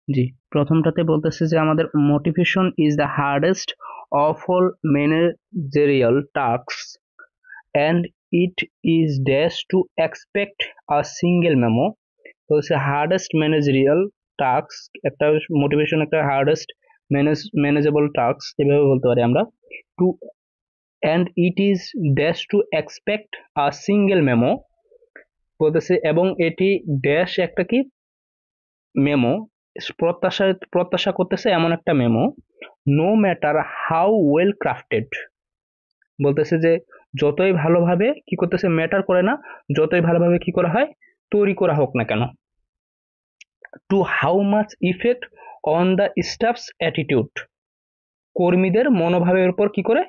জি, প্রথমটাতে বলতেছে যে আমাদের motivation is the hardest of all managerial tasks and it is dash to expect a single memo. বলছে hardest managerial task, একটা motivation একটা hardest manageable task এভাবে বলতে পারি আমরা। To and it is dash to expect a single memo বলতেছে, এবং এটি ড্যাশ একটা কি মেমো প্রত্যাশা প্রত্যাশা করতেছে এমন একটা memo, no matter how well crafted. বলতেছে যে যতই ভালোভাবে কি করতেছে ম্যাটার করে না, যতই ভালোভাবে কি করা হয় তৈরি করা হোক না কেন, to how much effect on the staff's attitude, কর্মীদের মনোভাবের উপর কি করে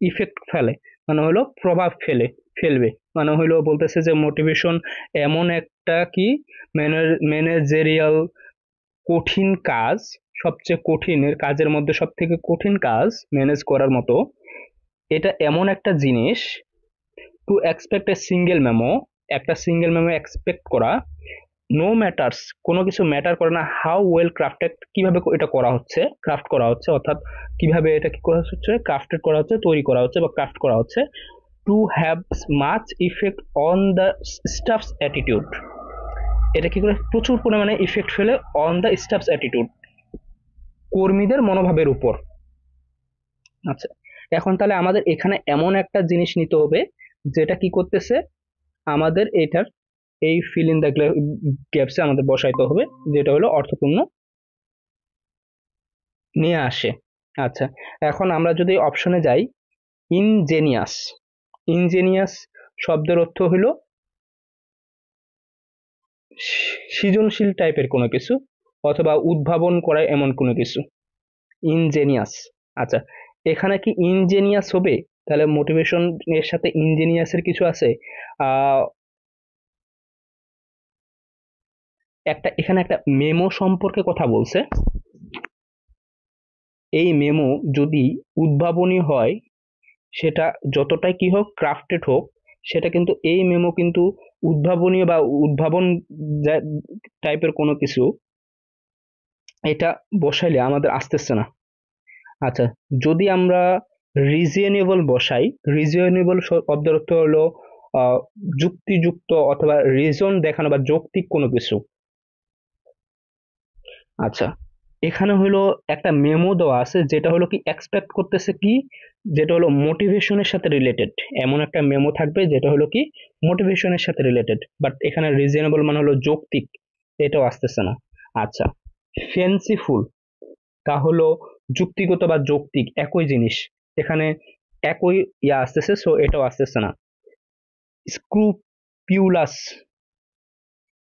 ইফেক্ট ফেলে, মানে হলো প্রভাব ফেলবে। মানে হলো বলতেছে যে মোটিভেশন এমন একটা কি ম্যানেজেরিয়াল কঠিন কাজ, সবচেয়ে কঠিনের কাজের মধ্যে সব থেকে কঠিন কাজ ম্যানেজ করার মতো। এটা এমন একটা জিনিস, two expect a single memo, একটা সিঙ্গেল মেমো এক্সপেক্ট করা, নো ম্যাটার্স কোনো কিছু ম্যাটার করে না, হাউ ওয়েল ক্রাফটেড কিভাবে এটা করা হচ্ছে, ক্রাফট করা হচ্ছে, অর্থাৎ কিভাবে এটা কি করা হচ্ছে, ক্রাফটেড করা হচ্ছে, তৈরি করা হচ্ছে বা ক্রাফট করা হচ্ছে, to have much effect on the staff's attitude, এটা কি করে প্রচুর পরিমাণে ইফেক্ট ফেলে অন দ্য স্টাফস অ্যাটিটিউড, কর্মীদের মনোভাবের উপর। আচ্ছা, এখন তাহলে আমাদের এখানে এমন একটা জিনিস নিতে হবে যেটা কি করতেছে আমাদের এটার এই ফিল ইন দ্য গ্যাপসে আমাদের বসাইতে হবে, যেটা হলো অর্থপূর্ণ নিয়ে আসে। আচ্ছা, এখন আমরা যদি অপশনে যাই, ইনজেনিয়াস, ইনজেনিয়াস শব্দের অর্থ হলো সৃজনশীল টাইপের কোনো কিছু অথবা উদ্ভাবন করা এমন কোনো কিছু, ইনজেনিয়াস। আচ্ছা, এখানে কি ইনজেনিয়াস হবে? তাহলে মোটিভেশন এর সাথে ইনজেনিয়াসের কিছু আছে। আহ একটা এখানে একটা মেমো সম্পর্কে কথা বলছে। এই মেমো যদি উদ্ভাবনী হয়, সেটা যতটাই কি হোক ক্রাফটেড হোক, সেটা কিন্তু এই মেমো কিন্তু উদ্ভাবনী বা উদ্ভাবন টাইপের কোনো কিছু এটা বসাইলে আমাদের আসতেছে না। আচ্ছা, যদি আমরা রিজনেবল বসাই, রিজনেবল শব্দের অর্থ হলো আহ, যুক্তিযুক্ত অথবা রিজন দেখানো বা যৌক্তিক কোনো কিছু। আচ্ছা, এখানে হলো একটা মেমো দেওয়া আছে যেটা হলো কি এক্সপেক্ট করতেছে কি, যেটা হলো মোটিভেশনের সাথে রিলেটেড, এমন একটা মেমো থাকবে যেটা হলো কি মোটিভেশনের সাথে রিলেটেড, বাট এখানে রিজনেবল মানে হলো যৌক্তিক, এটাও আসতেছে না। আচ্ছা, ফেন্সিফুল, তা হলো যুক্তিগত বা যৌক্তিক একই জিনিস, এখানে একই আসতেছে, সো এটাও আসতেছে না। স্ক্রুপিউলাস,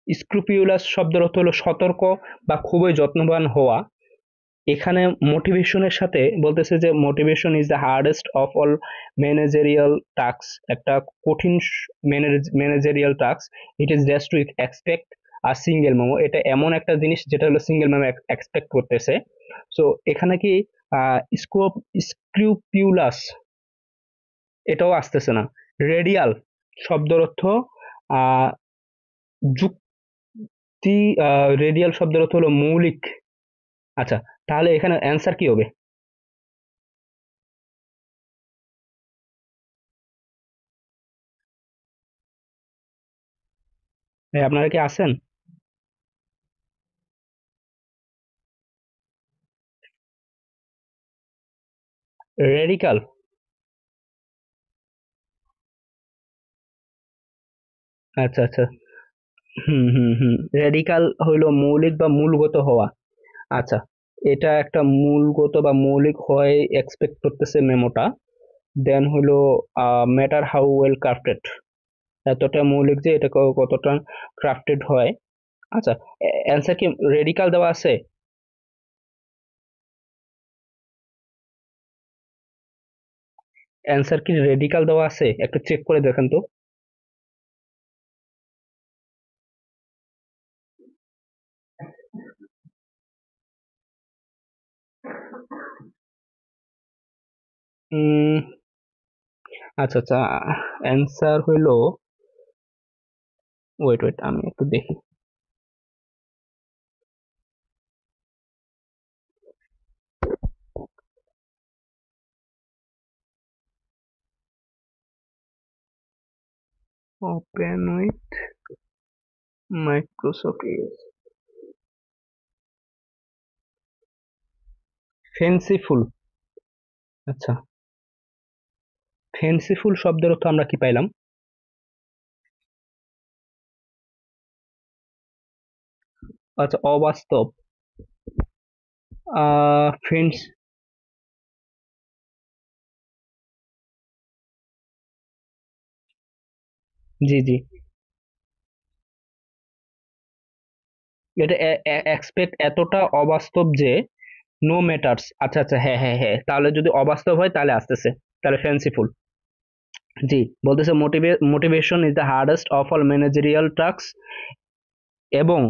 স্ক্রুপিউলাস শব্দের অর্থ হলো সতর্ক বা খুবই যত্নবান হওয়া। এখানে মোটিভেশনের সাথে বলতেছে যে motivation is the hardest of all managerial task, একটা কঠিন managerial task, it is just to expect a single memo, এটা এমন একটা জিনিস যেটা হলো সিঙ্গেল মেমো এক্সপেক্ট করতেছে। সো এখানে কি স্কোপ স্ক্রুপিউলাস এটাও আসতেছে না। রেডিয়াল শব্দের অর্থ আহ যুক্তি, রেডিয়াল শব্দের অর্থ হলো মৌলিক। আচ্ছা, তাহলে এখানে অ্যান্সার কি হবে? ভাই, আপনারা কি আছেন? রেডিকাল। আচ্ছা আচ্ছা, হুম হুম হুম, রেডিকাল হইলো মৌলিক বা মূলগত হওয়া। আচ্ছা, এটা একটা মূলগত বা মৌলিক হয় এক্সপেক্ট করতেছে মেমোটা। দেন হইলো ম্যাটার হাউ ওয়েল ক্রাফটেড, এতটা মৌলিক যে এটা কতটা ক্রাফটেড হয়। আচ্ছা, অ্যান্সার কি রেডিকাল দেওয়া আছে? অ্যান্সার কি রেডিকাল দেওয়া আছে? একটু চেক করে দেখেন তো। উম আচ্ছা আচ্ছা, অ্যান্সার হইলো, ওয়েট ওয়েট আমি একটু দেখি। Open with Microsoft Edge. Fanciful. আচ্ছা, ফেন্সিফুল শব্দের অর্থ আমরা কি পাইলাম? আচ্ছা, অবাস্তব। ফেন্স জি জি, এটা এক্সপেক্ট এতটা অবাস্তব যে নো ম্যাটার্স। আচ্ছা আচ্ছা, হ্যাঁ হ্যাঁ হ্যাঁ, তাহলে যদি অবাস্তব হয় তাহলে আসতেছে, তাহলে ফেন্সিফুল। জি, বলতেছে motivation is the hardest of all managerial task, এবং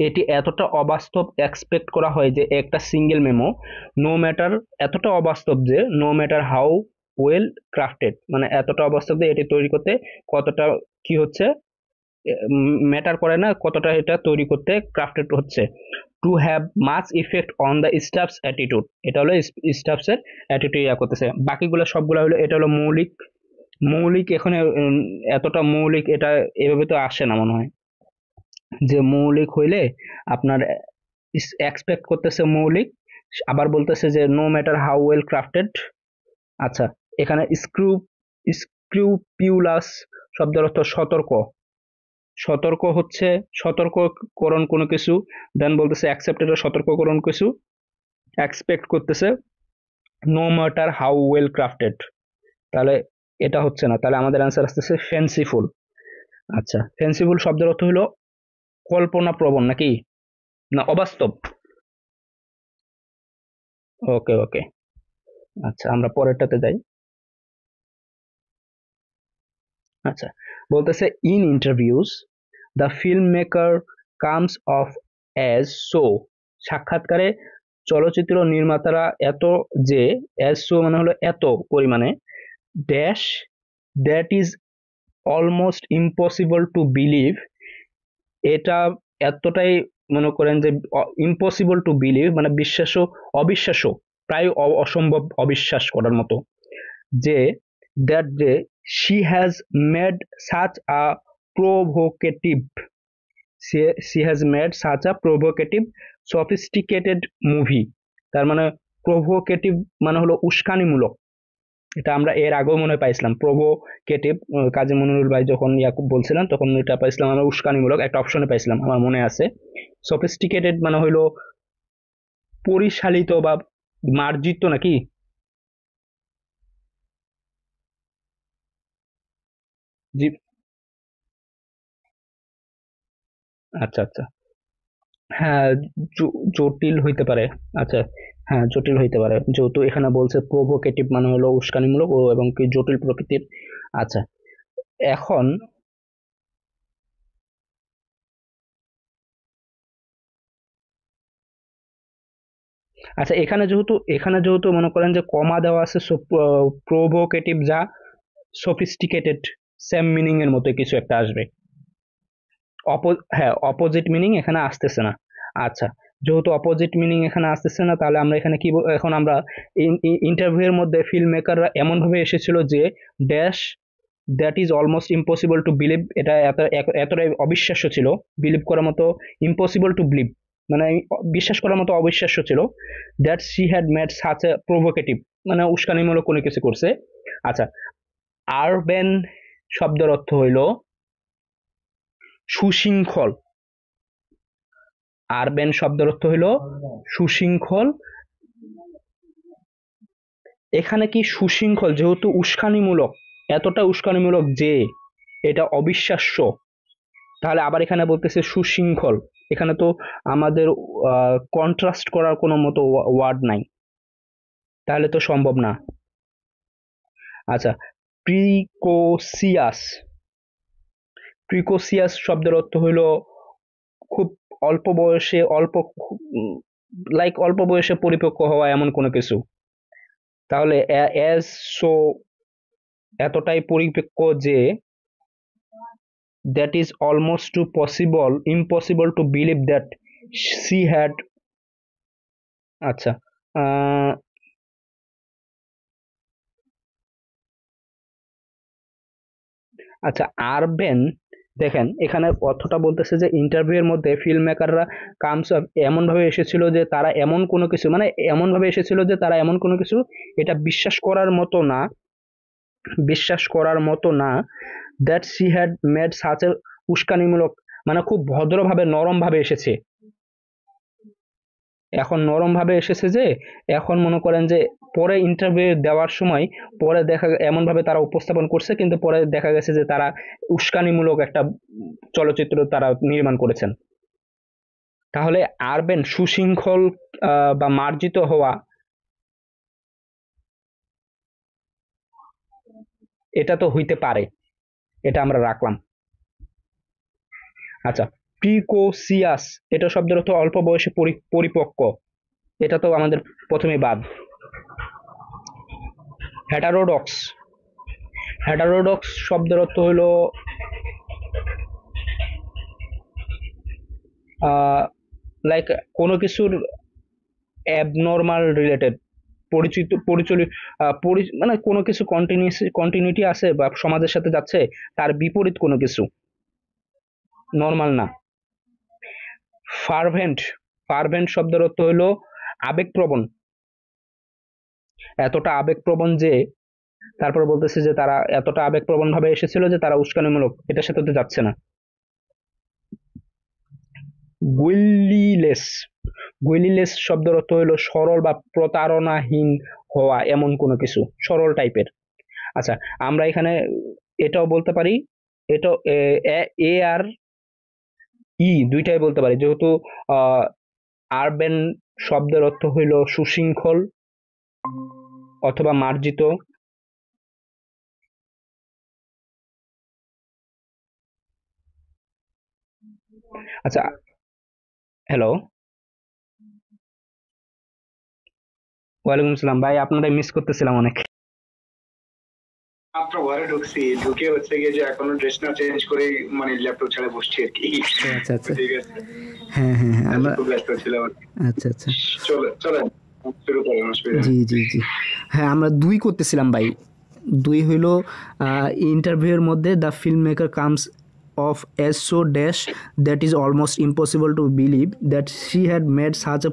এটি এতটা অবাস্তব এক্সপেক্ট করা হয় যে একটা সিঙ্গেল মেমো নো ম্যাটার, এতটা অবাস্তব যে no matter how well crafted, মানে এতটা অবাস্তব যে এটি তৈরি করতে কতটা কি হচ্ছে, ম্যাটার করে না কতটা এটা তৈরি করতে ক্রাফটেড হচ্ছে। To have much effect on the staff's attitude, এটা হলো স্টাফসের অ্যাটিটিউড ইয়া করতেছে। বাকিগুলো সবগুলো হলো, এটা হলো মৌলিক। মৌলিক এখানে এতটা মৌলিক এটা এভাবে তো আসে না মনে হয়, যে মৌলিক হইলে আপনার এক্সপেক্ট করতেছে মৌলিক, আবার বলতেছে যে no matter how well crafted. আচ্ছা, এখানে স্ক্রুপিউলাস শব্দের অর্থ সতর্ক। সতর্ক হচ্ছে সতর্ককরণ কোনো কিছু, দেন বলতেছে অ্যাকসেপ্টেড সতর্ককরণ কিছু, এক্সপেক্ট করতেছে no matter how well crafted, তাহলে এটা হচ্ছে না, তাহলে আমাদের অ্যান্সার আসতেছে ফেন্সিফুল। আচ্ছা, ফেন্সিফুল শব্দের অর্থ হলো কল্পনা প্রবণ নাকি, না অবাস্তব? ওকে ওকে, আচ্ছা আমরা পরেরটাতে যাই। আচ্ছা, বলতেছে in interviews the film maker comes of as so, সাক্ষাৎকারে চলচ্চিত্র নির্মাতারা এত যে, অ্যাজ সো মানে হলো এত পরিমাণে, dash that is almost impossible to believe, এটা এতটাই মনে করেন যে ইম্পসিবল টু বিলিভ মানে অবিশ্বাস্য, প্রায় অসম্ভব অবিশ্বাস করার মতো, যে দ্যাট যে she has made such a provocative, she has made such a provocative sophisticated movie, তার মানে প্রোভোকেটিভ মানে হলো উস্কানিমূলক, এটা আমরা এর আগেও মনে হয় পাইছিলাম প্রোভোকেটিভ, কাজী মনিরুল ভাই যখন ইয়াকুব বলছিলেন তখন এটা পাইছিলাম আমরা উস্কানিমূলক একটা অপশনে পাইছিলাম আমার মনে আছে। সফিস্টিকেটেড মানে হইলো পরিশালিত বা মার্জিত নাকি? জি, আচ্ছা আচ্ছা, হ্যাঁ, জটিল হইতে পারে। আচ্ছা, হ্যাঁ জটিল হইতে পারে, যেহেতু এখানে বলছে প্রোভোকেটিভ মানে হলো উস্কানিমূলক ও এবং কি জটিল প্রকৃতির। আচ্ছা, এখন আচ্ছা, এখানে যেহেতু মনে করেন যে কমা দেওয়া আছে, প্রোভোকেটিভ যা সফিস্টিকেটেড সেম মিনিং এর মতো কিছু একটা আসবে। হ্যাঁ, অপোজিট মিনিং এখানে আসতেছে না। আচ্ছা, যেহেতু অপোজিট মিনিং এখানে আসতেছে না, তাহলে আমরা এখানে কি এখন আমরা ইন্টারভিউ এর মধ্যে ফিল্ম মেকাররা এমন ভাবে এসেছিল যে dash that is almost impossible to believe, এটা এতটাই অবিশ্বাস্য ছিল, বিলিভ করার মতো, ইম্পসিবল টু বিলিভ মানে বিশ্বাস করার মতো অবিশ্বাস্য ছিল, that she had made such a provocative মানে উস্কানিমূলক কোনো কিছু করছে। আচ্ছা, আরবেন শব্দের অর্থ হইল সুশৃঙ্খল। আরবেন শব্দের অর্থ হইল সুশৃঙ্খল। এখানে কি সুশৃঙ্খল যেহেতু উস্কানিমূলক, এতটা উস্কানিমূলক যে এটা অবিশ্বাস্য, তাহলে আবার এখানে বলতেছে সুশৃঙ্খল, এখানে তো আমাদের কন্ট্রাস্ট করার কোনো মতো ওয়ার্ড নাই, তাহলে তো সম্ভব না। আচ্ছা, প্রিকোসিয়াস। প্রিকোসিয়াস শব্দের অর্থ হইল খুব অল্প বয়সে অল্প বয়সে পরিপক্ক হওয়া এমন কোনো কিছু, তাহলে অ্যাজ সো এতটাই পরিপক্ক যে that is almost to impossible to believe that she had. আচ্ছা, আহ, আচ্ছা, আরবেন, দেখেন এখানে অর্থটা বলতেছে যে ইন্টারভিউ এর মধ্যে ফিল্ম মেকাররা কামস এমন ভাবে এসেছিল যে তারা এমন কোনো কিছু, মানে এমন ভাবে এসেছিল যে তারা এমন কোনো কিছু, এটা বিশ্বাস করার মতো না that she had made such a উস্কানিমূলক, মানে খুব ভদ্রভাবে নরম ভাবে এসেছে। এখন নরম ভাবে এসেছে যে এখন মনে করেন যে পরে ইন্টারভিউ দেওয়ার সময় পরে দেখা এমন ভাবে তারা উপস্থাপন করছে, কিন্তু পরে দেখা গেছে যে তারা উস্কানিমূলক একটা চলচ্চিত্র তারা নির্মাণ করেছেন। তাহলে আরবেন সুশৃঙ্খল বা মার্জিত হওয়া, এটা তো হইতে পারে, এটা আমরা রাখলাম। আচ্ছা, প্রিকোসিয়াস, এটা শব্দের অর্থ অল্প বয়সে পরিপক্ক, এটা তো আমাদের প্রথমে বাদ। হেটারোডক্স, হেটারোডক্স শব্দের অর্থ হলো লাইক কোনো কিছুর অ্যাবনর্মাল রিলেটেড, পরিচিত পরিচলিত, মানে কোনো কিছু কন্টিনিউটি আছে বা সমাজের সাথে যাচ্ছে, তার বিপরীত কোনো কিছু, নর্মাল না। ফারভেন্ট, ফারভেন্ট শব্দের অর্থ হলো আবেগপ্রবণ, এতটা আবেগপ্রবণ যে, তারপর বলতেছে যে তারা এতটা আবেগপ্রবণ ভাবে এসেছিল যে তারা উস্কানিমূলক, এটার সাথে তো যাচ্ছে না। গুইলিলেস, গুইলিলেস শব্দের অর্থ হলো সরল বা প্রতারণাহীন হওয়া, এমন কোনো কিছু সরল টাইপের। আচ্ছা, আমরা এখানে এটাও বলতে পারি, এটা এ আর ই দুইটাই বলতে পারি, যেহেতু আরবেন শব্দের অর্থ হইল সুশৃঙ্খল অথবা মার্জিত। আচ্ছা, হ্যালো, ওয়ালাইকুম আসসালাম ভাই, আপনারাই মিস করতেছিলাম অনেক। মাত্র ঘরে ঢুকছি, ঢুকে হচ্ছে গিয়ে যে এখনো ড্রেস না চেঞ্জ করে মানে ল্যাপটপ ছাড়া বসছি আর কি। আচ্ছা আচ্ছা, ঠিক আছে, হ্যাঁ হ্যাঁ হ্যাঁ, আমরা খুব ব্যস্ত ছিলাম। আচ্ছা আচ্ছা, চলেন শুরু করেন, অসুবিধা নেই। জি জি জি, হ্যাঁ আমরা দুই করতেছিলাম ভাই। দুই হইল ইন্টারভিউয়ের মধ্যে the film maker comes of as so dash that is almost impossible to believe that she had made such a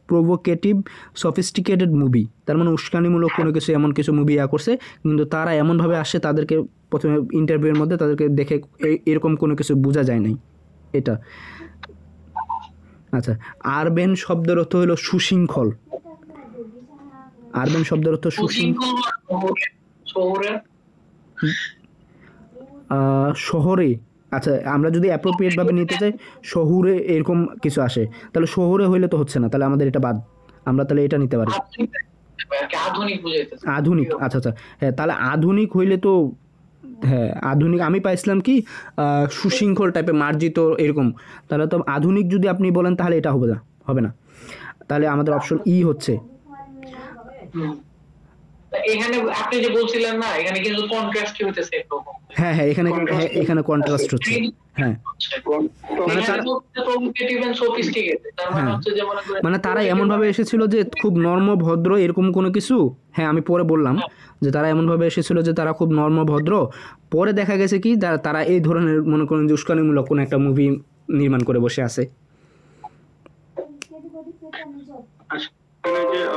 provocative sophisticated movie, তার মানে উস্কানিমূলক কোনো কিছু, এমন কিছু মুভি করছে, কিন্তু তারা এমনভাবে আসে, তাদেরকে প্রথমে ইন্টারভিউয়ের মধ্যে তাদেরকে দেখে এরকম কোনো কিছু বোঝা যায় নাই, এটা। আচ্ছা, আরবেন শব্দের অর্থ হলো সুশৃঙ্খল, আরবেন শব্দের অর্থ সুশৃঙ্খল শহরে। আচ্ছা, আমরা যদি অ্যাপ্রোপ্রিয়েট ভাবে নিতে চাই, শহুরে এরকম কিছু আসে, তাহলে শহুরে হইলে তো হচ্ছে না, তাহলে আমাদের এটা বাদ, আমরা তাহলে এটা নিতে পারি আধুনিক। আচ্ছা আচ্ছা, হ্যাঁ তাহলে আধুনিক হইলে তো, হ্যাঁ আধুনিক আমি পাইছিলাম কি সুশৃঙ্খল টাইপের মার্জিত এরকম, তাহলে তো আধুনিক যদি আপনি বলেন তাহলে এটা হবে না, হবে না, তাহলে আমাদের অপশন ই হচ্ছে। এখানে আপনি যে বলছিলেন না, এখানে কিন্তু কন্ট্রাস্ট হইতেছে এরকম। হ্যাঁ হ্যাঁ, এখানে এখানে কন্ট্রাস্ট হচ্ছে, হ্যাঁ মানে তারা, মানে তারা এমন ভাবে এসেছিল যে খুব নর্ম ভদ্র এরকম কোনো কিছু। হ্যাঁ আমি পরে বললাম যে তারা এমন ভাবে এসেছিল যে তারা খুব নর্ম ভদ্র, পরে দেখা গেছে কি তারা এই ধরনের মনে করেন যে উস্কানিমূলক কোনো একটা মুভি নির্মাণ করে বসে আছে।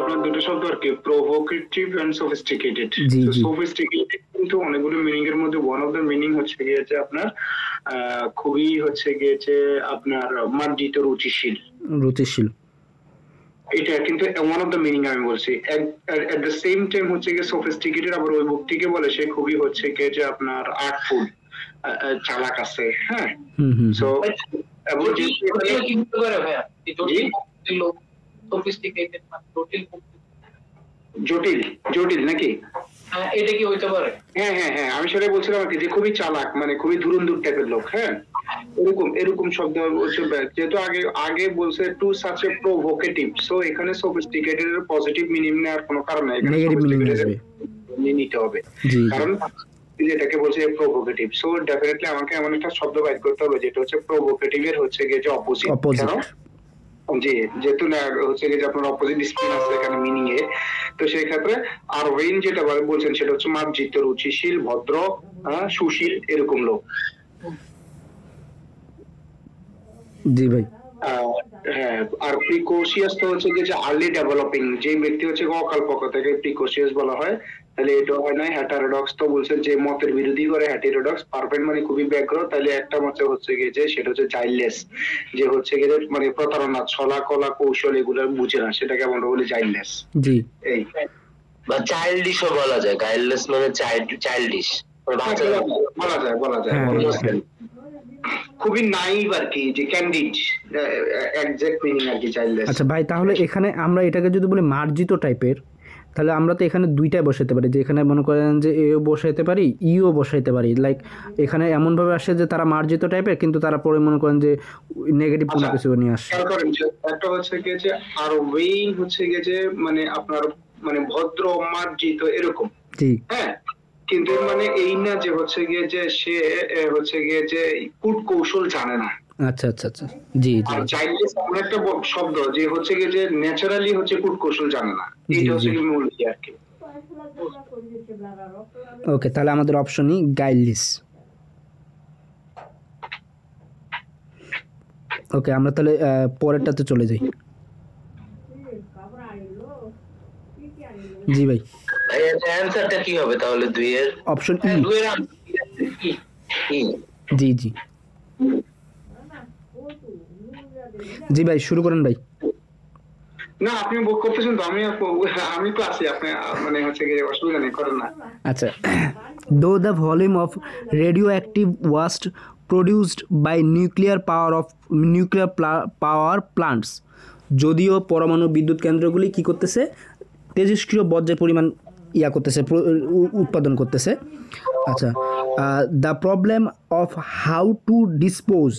আপনার দুটো শব্দ আর কি, প্রোভোকেটিভ এন্ড সফিস্টিকেটেড। সফিস্টিকেটেড কিন্তু অনেকগুলো মিনিং এর মধ্যে ওয়ান অফ দ্য মিনিং হচ্ছে গিয়েছে আপনার খুবই হচ্ছে গিয়েছে আপনার মার্জিত, রুচিশীল, রুচিশীল, এটা কিন্তু ওয়ান অফ দ্য মিনিং আমি বলছি। এট দ্য সেম টাইম হচ্ছে গিয়ে সফিস্টিকেটেড আবার ওই ব্যক্তিকে বলে সে খুবই হচ্ছে গিয়ে যে আপনার আর্টফুল, চালাক আছে। হ্যাঁ, সো এবং জটিল, জটিল নাকি? এটা কি হইতে পারে? হ্যাঁ হ্যাঁ হ্যাঁ, আমি সেটাই বলছিলাম আর কি, যে খুবই চালাক, মানে খুবই ধুরন্ধর টাইপের লোক। হ্যাঁ, এরকম এরকম শব্দ হচ্ছে, যেহেতু আগে আগে বলছে two such a provocative, so এখানে সফিস্টিকেটেড এর পজিটিভ মিনিং নেওয়ার কোনো কারণ নাই, নেগেটিভ মিনিং আসবে, নিতে হবে, কারণ যেটাকে বলছে প্রোভোকেটিভ। সো ডেফিনেটলি আমাকে এমন একটা শব্দ বাইর করতে হবে যেটা হচ্ছে প্রোভোকেটিভ এর হচ্ছে গিয়ে যে অপোজিট। কেন? জি, যেহেতু না হচ্ছে গিয়ে যে আপনার অপোজিট স্পিন আছে এখানে মিনিং এ, তো সেই ক্ষেত্রে আর ওয়েন যেটা বলছেন সেটা হচ্ছে মার্জিত, রুচিশীল, ভদ্র, সুশীল এরকম লোক। জি ভাই। হ্যাঁ, আর প্রিকোশিয়াস তো হচ্ছে যে আর্লি ডেভেলপিং, যে ব্যক্তি হচ্ছে অকল্পক থেকে প্রিকোশিয়াস বলা হয়। তাহলে এটা হয় না। হেটারোডক্স তো বলছেন যে মতের বিরোধী করে হেটেরোডক্স, পারফেক্ট মানে খুবই ব্যগ্র। তাহলে একটা মতে হচ্ছে গিয়ে যে সেটা হচ্ছে চাইল্ডলেস, যে হচ্ছে গিয়ে মানে প্রতারণা, ছলা কলা কৌশল এগুলো বুঝে না, সেটাকে আমরা বলি চাইল্ডলেস। জি, এই বা চাইল্ডিশও বলা যায়, গাইডলেস মানে চাইল্ডিশ, বলা যায় বলা যায় হ্যাঁ, বলা যায়। খুবই নাইভ আর কি, যে ক্যান্ডিড, এক্সাক্ট মিনিং আর কি চাইল্ডলেস। আচ্ছা ভাই, তাহলে এখানে আমরা এটাকে যদি বলি মার্জিত টাইপের, তাহলে আমরা তো এখানে দুইটাই বসাইতে পারি, যে এখানে মনে করেন যে এও বসাইতে পারি, ইও বসাইতে পারি। লাইক এখানে এমনভাবে আসে যে তারা মার্জিত টাইপের, কিন্তু তারা পরে মনে করেন যে নেগেটিভ কোনো কিছু নিয়ে আসে। খেয়াল করেন যে একটা হচ্ছে গিয়ে যে আর ওয়েইন হচ্ছে গিয়ে যে মানে আপনার মানে ভদ্র, মার্জিত এরকম। জি, হ্যাঁ, কিন্তু এর মানে এই না যে হচ্ছে গিয়ে যে সে হচ্ছে গিয়ে যে কূট কৌশল জানে না। আচ্ছা আচ্ছা আচ্ছা, জি জি আর চাইল্ডলেস এমন একটা শব্দ যে হচ্ছে গিয়ে যে ন্যাচারালি হচ্ছে কূট কৌশল জানে না। এইটা হচ্ছে কি মূল কি আর কি। ওকে, তাহলে আমাদের অপশনই গাইডলেস। ওকে, আমরা তাহলে পরেরটাতে চলে যাই। জি ভাই, অ্যানসারটা কি হবে তাহলে? 2 এর অপশন ই। 2 এর ই। জি জি জি ভাই, শুরু করেন ভাই। না, আপনি বুক করতেছেন তো, আমি তো আছি, আপনি মানে হচ্ছে গিয়ে অসুবিধা নেই, করেন না। আচ্ছা, though the volume of radioactive waste produced by nuclear power plants, যদিও পরমাণু বিদ্যুৎ কেন্দ্রগুলি কি করতেছে, তেজস্ক্রিয় বর্জ্যের পরিমাণ করতেছে, উৎপাদন করতেছে। আচ্ছা, the problem of how to dispose,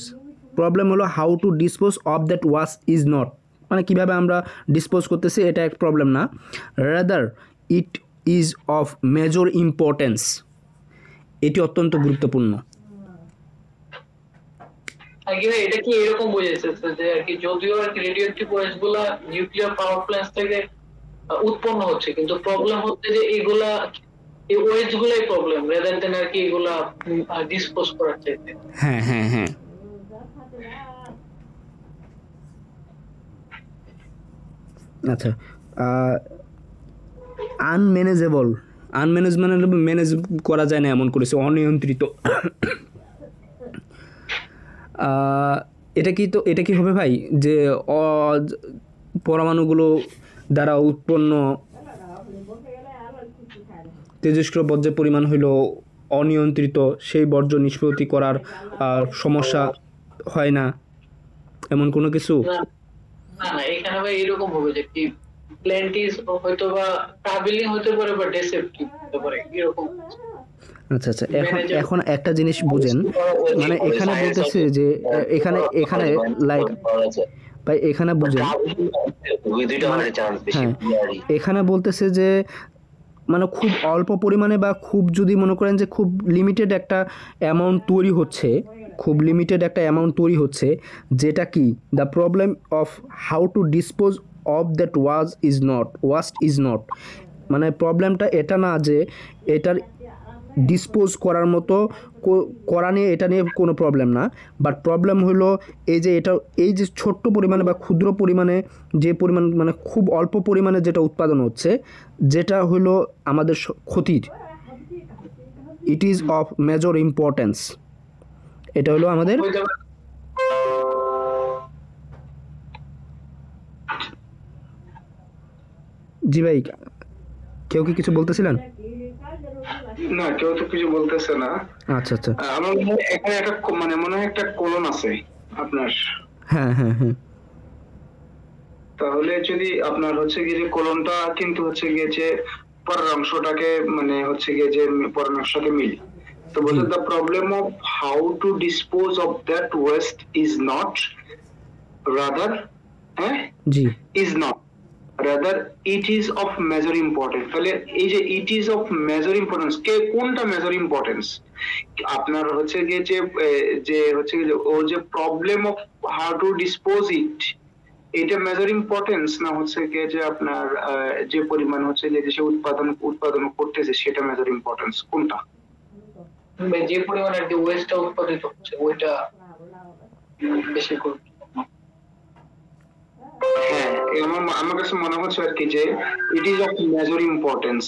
problem হলো how to dispose of that waste is not, মানে কীভাবে আমরা ডিসপোজ করতেছি এটা এক প্রবলেম না, rather it is of major importance, এটি অত্যন্ত গুরুত্বপূর্ণ। এটা কি এরকম বোঝাচ্ছে যে আর কি যদিও আর কি রেডিওঅ্যাক্টিভ ওয়েস্ট গুলা নিউক্লিয়ার পাওয়ার প্ল্যান্ট থেকে উৎপন্ন হচ্ছে, কিন্তু প্রবলেম হচ্ছে যে এগুলা এই ওয়েস্ট গুলাই প্রবলেম, রেদার দেন আর কি এগুলা ডিসপোজ করার চাইতে। হ্যাঁ হ্যাঁ হ্যাঁ, আচ্ছা, আনম্যানেজেবল, ম্যানেজ করা যায় না এমন করেছে, অনিয়ন্ত্রিত। এটা কি হবে ভাই, যে পরমাণুগুলো দ্বারা উৎপন্ন তেজস্ক্রিয় বর্জ্যের পরিমাণ হইল অনিয়ন্ত্রিত, সেই বর্জ্য নিষ্পত্তি করার সমস্যা হয় না, এমন কোনো কিছু? না না, এখানে ভাই এরকম হবে যে কি প্ল্যান্টিস হয়তো বা ট্রাভেলিং হতে পারে বা ডেসেপটিভ হতে পারে এরকম। আচ্ছা আচ্ছা, এখন একটা জিনিস বুঝেন, মানে এখানে বলতেছে যে এখানে লাইক ভাই, এখানে বুঝেন, হ্যাঁ, এখানে বলতেছে যে মানে খুব অল্প পরিমাণে বা খুব যদি মনে করেন যে খুব লিমিটেড একটা অ্যামাউন্ট তৈরি হচ্ছে, যেটা কি the problem of how to dispose of that waste is not, মানে প্রবলেমটা এটা না যে এটার ডিসপোজ করার মতো করা নিয়ে, এটা নিয়ে কোনো প্রবলেম না, বাট প্রবলেম হলো এই যে ছোট্ট পরিমাণে বা ক্ষুদ্র পরিমাণে যে পরিমাণ, মানে খুব অল্প পরিমাণে যেটা উৎপাদন হচ্ছে, যেটা হলো আমাদের ক্ষতির, ইট ইজ অফ মেজর ইম্পর্টেন্স, এটা হলো আমাদের। জি ভাই, কেউ কি কিছু বলতেছিলেন? না, কেউ তো কিছু বলতেছে না। আচ্ছা আচ্ছা, আমার এখানে একটা মানে মনে হয় একটা কোলন আছে আপনার। হ্যাঁ হ্যাঁ হ্যাঁ, তাহলে যদি আপনার হচ্ছে গিয়ে যে কোলনটা কিন্তু হচ্ছে গিয়ে যে পরের অংশটাকে মানে হচ্ছে গিয়ে যে পরের অংশের সাথে মিলি, তো বলতে the problem of how to dispose of that waste is not, rather, হ্যাঁ, জি, is not, rather it is of major importance. তাহলে এই যে it is of major importance, কোনটা মেজর ইম্পর্টেন্স? আপনার হচ্ছে গিয়ে যে হচ্ছে গিয়ে ওর যে problem of how to dispose it এটা মেজর ইম্পর্টেন্স না হচ্ছে কি যে আপনার যে পরিমাণ হচ্ছে যে সে উৎপাদন করতেছে সেটা মেজর ইম্পর্টেন্স কোনটা? যে পরিমাণে আর কি ওয়েস্টটা উৎপাদিত হচ্ছে ওইটা বেশি গুরুত্বপূর্ণ। হ্যাঁ, আমার কাছে মনে হচ্ছে আর কি যে it is of major importance,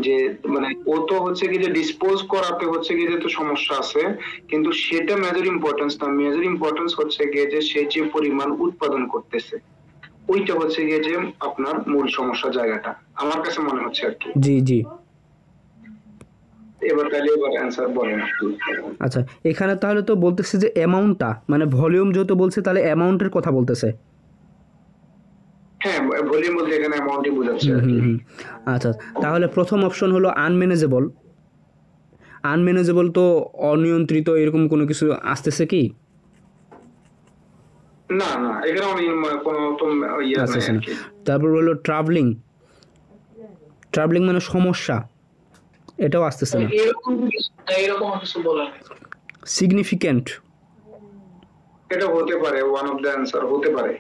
যে মানে ও তো হচ্ছে কি যে ডিসপোজ করাতে হচ্ছে কি যে তো সমস্যা আছে, কিন্তু সেটা মেজর ইম্পর্টেন্স না। মেজর ইম্পর্টেন্স হচ্ছে গিয়ে যে সে যে পরিমাণ উৎপাদন করতেছে ওইটা হচ্ছে গিয়ে যে আপনার মূল সমস্যা জায়গাটা আমার কাছে মনে হচ্ছে আর কি। জি জি। এবার অ্যান্সার বলেন আপনি। আচ্ছা, এখানে তাহলে তো বলতেছে যে অ্যামাউন্টটা, মানে ভলিউম যেহেতু বলছে তাহলে অ্যামাউন্টের কথা বলতেছে। হ্যাঁ, ভলিউম বলতে এখানে অ্যামাউন্টই বোঝাচ্ছে আর কি। আচ্ছা, তাহলে প্রথম অপশন হলো আনম্যানেজেবল। আনম্যানেজেবল তো অনিয়ন্ত্রিত এরকম কোনো কিছু আসতেছে কি? না না, এখানে কোনো তো ইয়ে আচ্ছা নাই আচ্ছা আর না। কি। তারপর হলো ট্রাভেলিং। ট্রাভেলিং মানে সমস্যা, এটাও আসতেছে না। এরকম কিছু বলা নেই। সিগনিফিক্যান্ট। এটা হতে পারে, ওয়ান অফ দ্য অ্যান্সার হতে পারে,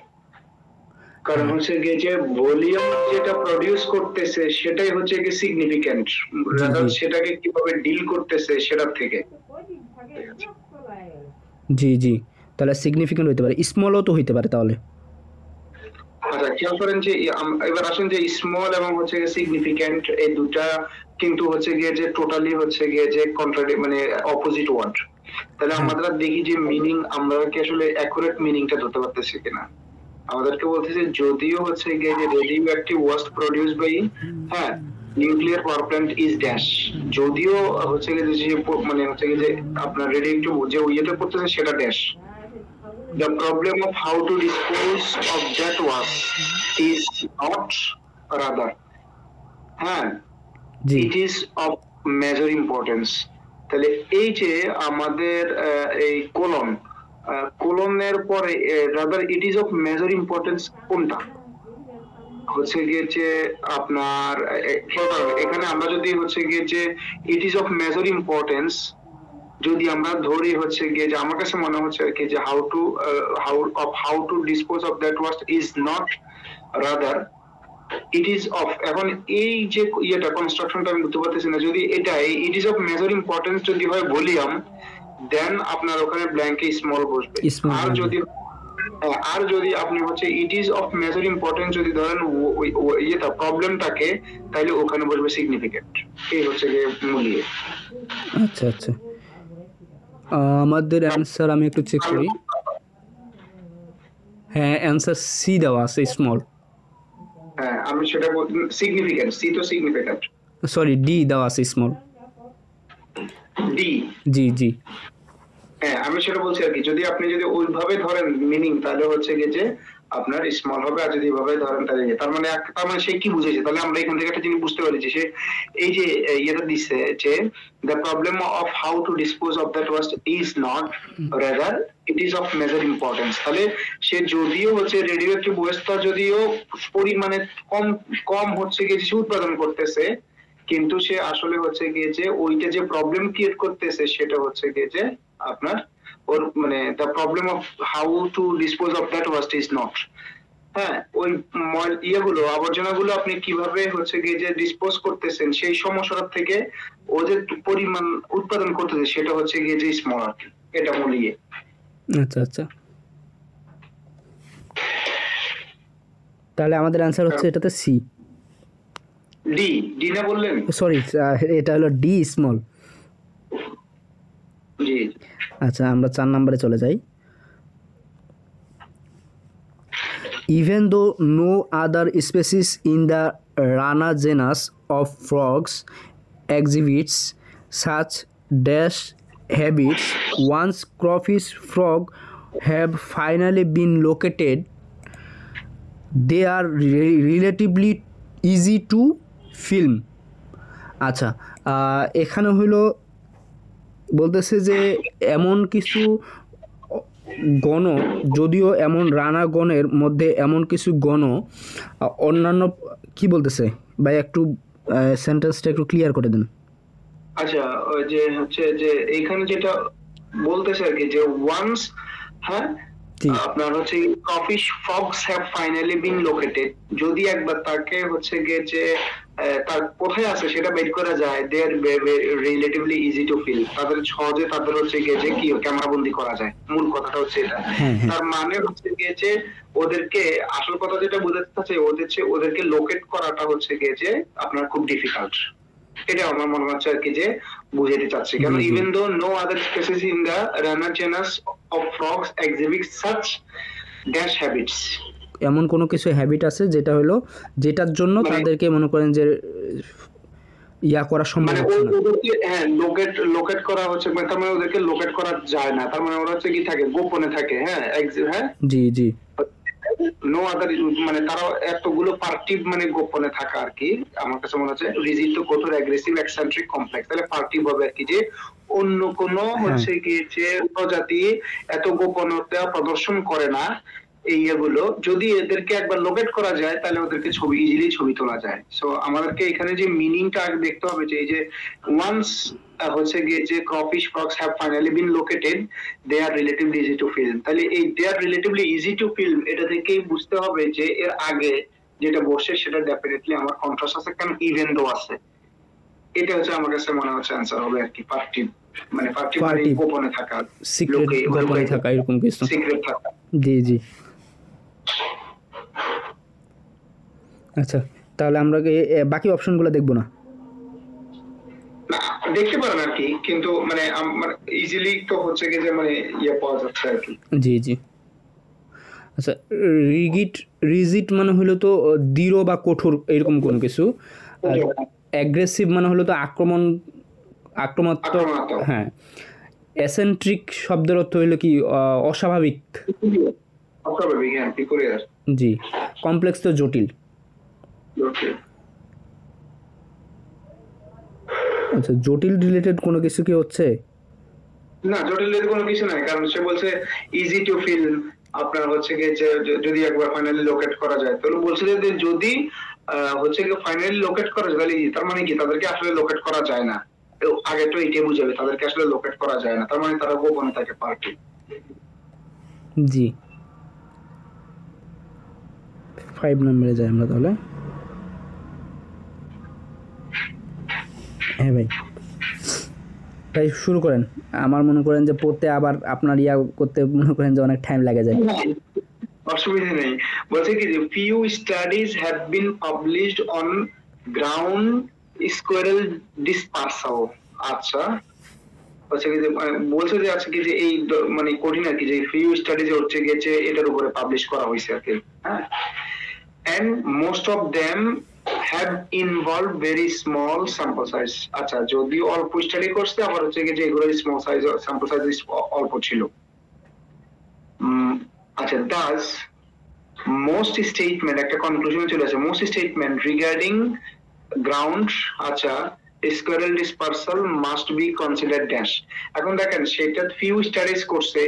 কারণ হচ্ছে গিয়ে যে ভলিউম যেটা প্রডিউস করতেছে সেটাই হচ্ছে কি সিগনিফিক্যান্ট, রাদার সেটাকে কিভাবে ডিল করতেছে সেটার থেকে। জি জি, তাহলে সিগনিফিক্যান্ট হইতে পারে, স্মলও তো হইতে পারে তাহলে। আচ্ছা, খেয়াল করেন যে এবার আসেন যে স্মল এবং হচ্ছে গিয়ে সিগনিফিক্যান্ট এই দুটা কিন্তু হচ্ছে গিয়ে যে টোটালি হচ্ছে গিয়ে যে মানে অপোজিট ওয়ার্ড। তাহলে আমরা দেখি যে মিনিং আমরা কি আসলে অ্যাকুরেট মিনিংটা ধরতে পারতেছি কিনা। আমাদেরকে বলতেছে যদিও হচ্ছে গিয়ে যে radioactive waste produce by হ্যাঁ nuclear power plant is dash, যদিও হচ্ছে গিয়ে যে মানে হচ্ছে গিয়ে যে আপনার রেডিও অ্যাক্টিভ যে ইয়েটা করতেছে সেটা dash. The problem of how to dispose of that waste is not rather, হ্যাঁ, জি it is of major importance। তাহলে এই যে আমাদের এই কোলনের পরে rather it is of major importance কোনটা হচ্ছে গিয়ে যে আপনার এখানে আমরা যদি হচ্ছে গিয়ে যে it is of major importance যদি আমরা ধরি হচ্ছে গিয়ে যে আমার কাছে মনে হচ্ছে আর কি যে how to dispose of that waste is not rather it is of. এখন এই যে ইয়েটা কনস্ট্রাকশনটা আমি বুঝতে পারতেছি না, যদি এটা ইট ইজ অফ মেজর ইম্পর্টেন্স যদি হয় ভলিউম দেন আপনার ওখানে ব্ল্যাঙ্কে স্মল বসবে। আর যদি আপনি হচ্ছে ইট ইজ অফ মেজর ইম্পর্টেন্স যদি ধরেন ইয়েটা প্রবলেমটাকে, তাহলে ওখানে বসবে সিগনিফিক্যান্ট। এই হচ্ছে গিয়ে মূল্য। আচ্ছা আচ্ছা, আমাদের অ্যান্সার আমি একটু চেক করি। হ্যাঁ, অ্যান্সার সি দেওয়া আছে, স্মল। হ্যাঁ, আমি সেটা সিগনিফিক্যান্ট, সি তো সিগনিফিক্যান্ট, সরি ডি দেওয়া আছে, স্মল। ডি, জি জি। হ্যাঁ আমি সেটা বলছি আর কি, যদি আপনি যদি ওইভাবে ধরেন মিনিং তাহলে হচ্ছে গিয়ে যে আপনার স্মল হবে, আর যদি এভাবে ধরেন তাহলে তার মানে সে কি বুঝেছে, তাহলে আমরা এখান থেকে একটা জিনিস বুঝতে পারি যে সে এই যে ইয়েটা দিচ্ছে যে the problem of how to dispose of that waste is not rather it is of major importance. তাহলে সে যদিও হচ্ছে রেডিও অ্যাক্টিভ ওয়েস্টটা যদিও পরিমাণে কম হচ্ছে গিয়ে যে উৎপাদন করতেছে, কিন্তু সে আসলে হচ্ছে গিয়ে যে ওইটা যে প্রবলেম ক্রিয়েট করতেছে সেটা হচ্ছে গিয়ে যে আপনার ওর মানে the problem of how to dispose of that waste is not, হ্যাঁ ওই ইয়েগুলো আবর্জনাগুলো আপনি কিভাবে হচ্ছে গিয়ে যে ডিসপোজ করতেছেন সেই সমস্যাটা থেকে ও যে পরিমাণ উৎপাদন করতেছে সেটা হচ্ছে গিয়ে যে স্মল আর কি, এটা মূল ইয়ে। আচ্ছা আচ্ছা, তাহলে আমাদের অ্যান্সার হচ্ছে এটাতে সি। ডি, ডি না বললেন? সরি, এটা হলো ডি, স্মল। জি। আচ্ছা, আমরা 4 নম্বরে চলে যাই। Even though no other species in the Rana genus of frogs exhibits such dash habits, once crawfish frog have finally been located, they are relatively easy to film. আচ্ছা, এখানে হলো বলতেছে যে এমন কিছু গণ, যদিও এমন রানা গণের মধ্যে এমন কিছু গণ অন্যান্য কি বলতেছে ভাই, একটু সেন্টেন্সটা একটু ক্লিয়ার করে দেন। আচ্ছা, যে হচ্ছে যে এইখানে যেটা বলতেছে আর কি যে ওয়ান্স, হ্যাঁ জি আপনার হচ্ছে crawfish frogs have finally been located, যদি একবার তাকে হচ্ছে গিয়ে যে তার কোথায় আছে সেটা বের করা যায়, দে আর রিলেটিভলি ইজি টু ফিল, তাদের সহজে তাদের হচ্ছে গিয়ে যে কি ক্যামেরা বন্দি করা যায়, মূল কথাটা হচ্ছে এটা। হ্যাঁ হ্যাঁ তার মানে হচ্ছে গিয়ে যে ওদেরকে আসল কথা যেটা বোঝাতে চাচ্ছে ওদেরকে লোকেট করাটা হচ্ছে গিয়ে যে আপনার খুব ডিফিকাল্ট, এটা আমার মনে হচ্ছে আর কি যে বুঝাতে চাচ্ছি। কারণ জি জি even though no other species in the Rana genus of frogs exhibit such dash habits, এমন কোনো কিছু হ্যাবিট আছে যেটা হলো যেটার জন্য মানে তাদেরকে মনে করেন যে ইয়া করা সম্ভব মানে হচ্ছে না। ওদেরকে হ্যাঁ লোকেট করা হচ্ছে, মানে তার মানে ওদেরকে লোকেট করা যায় না, তার মানে ওরা হচ্ছে কি থাকে, গোপনে থাকে। হ্যাঁ হ্যাঁ, জি জি নো আদার, মানে তারা এতগুলো পার্টিভ মানে গোপনে থাকা আর কি। আমার কাছে মনে হচ্ছে রিজিড তো কঠোর অ্যাগ্রেসিভ এক্সেন্ট্রিক কমপ্লেক্স, তাহলে পার্টিভ হবে আর কি, যে অন্য কোনো হ্যাঁ হচ্ছে কি যে প্রজাতি এত গোপনতা প্রদর্শন করে না। এই এগুলো যদি এদেরকে একবার লোকেট করা যায় তাহলে ওদেরকে ইজিলি ছবি তোলা যায়। সো আমাদেরকে এখানে যে মিনিংটা দেখতে হবে যে এই যে ওয়ান্স হচ্ছে গিয়ে যে crawfish frogs have finally been located, they are relatively easy to film, তাহলে এই they are relatively easy to film এটা থেকেই বুঝতে হবে যে এর আগে যেটা বসে সেটা ডেফিনেটলি আমার কন্ট্রাস্ট আছে, কারণ ইভেন দো আছে। এটা হচ্ছে আমার কাছে মনে হচ্ছে অ্যান্সার হবে আর কি, পার্টিভ মানে পার্টিভ গোপনে থাকা, সিক্রেট গোপনে থাকা এরকম কিছু। সিক্রেট থাকা। জি জি আচ্ছা, তাহলে আমরা কি বাকি অপশনগুলো দেখবো না? না দেখতে পারেন আর কি, কিন্তু মানে আমার ইজিলি তো হচ্ছে কি যে মানে পাওয়া যাচ্ছে আর কি। জি জি আচ্ছা, রিজিট মানে হলো তো দৃঢ় বা কঠোর এরকম কোনো কিছু, আর অ্যাগ্রেসিভ মানে হলো তো আক্রমণাত্মক। হ্যাঁ, এসেন্ট্রিক শব্দের অর্থ হলো কি অস্বাভাবিক। অস্বাভাবিক, হ্যাঁ, পিকুলিয়ার। জি, কমপ্লেক্স তো জটিল। আচ্ছা, জটিল রিলেটেড কোনো কিছু কি হচ্ছে? না, জটিল কোনো কিছু নাই, কারণ সে বলছে ইজি টু ফিল, আপনার হচ্ছে গিয়ে যে যদি একবার ফাইনালি লোকেট করা যায়, তাহলে বলছে যে যদি হচ্ছে গিয়ে ফাইনালি লোকেট করা যায় তাহলে তার মানে কি তাদেরকে আসলে লোকেট করা যায় না। আগে তো এইটাই বুঝাবে, তাদেরকে আসলে লোকেট করা যায় না, তার মানে তারা গোপনে থাকে পার্টি। জি, 5 নম্বরে যাই আমরা তাহলে। হ্যাঁ ভাই, তাই শুরু করেন। আমার মনে করেন যে পড়তে আবার আপনার ইয়া করতে মনে করেন যে অনেক টাইম লাগে যায়। অসুবিধা নেই, বলছে কি যে few studies have been published on ground squirrel dispersal। আচ্ছা, হচ্ছে কি যে বলছে যে আজকে কি যে এই মানে কঠিন আর কি, যে few studies হচ্ছে গেছে এটার উপরে পাবলিশ করা হয়েছে আর কি। হ্যাঁ, and most of them have involved very small sample size। আচ্ছা, যদিও অল্প স্টাডি করছে, আবার হচ্ছে কি যে এগুলো স্মল সাইজ স্যাম্পল সাইজ অল্প ছিল। আচ্ছা, does most statement একটা কনক্লুশনে চলে আসে, most statement regarding ground আচ্ছা squirrel dispersal must be considered dash। এখন দেখেন সেটা few studies করছে,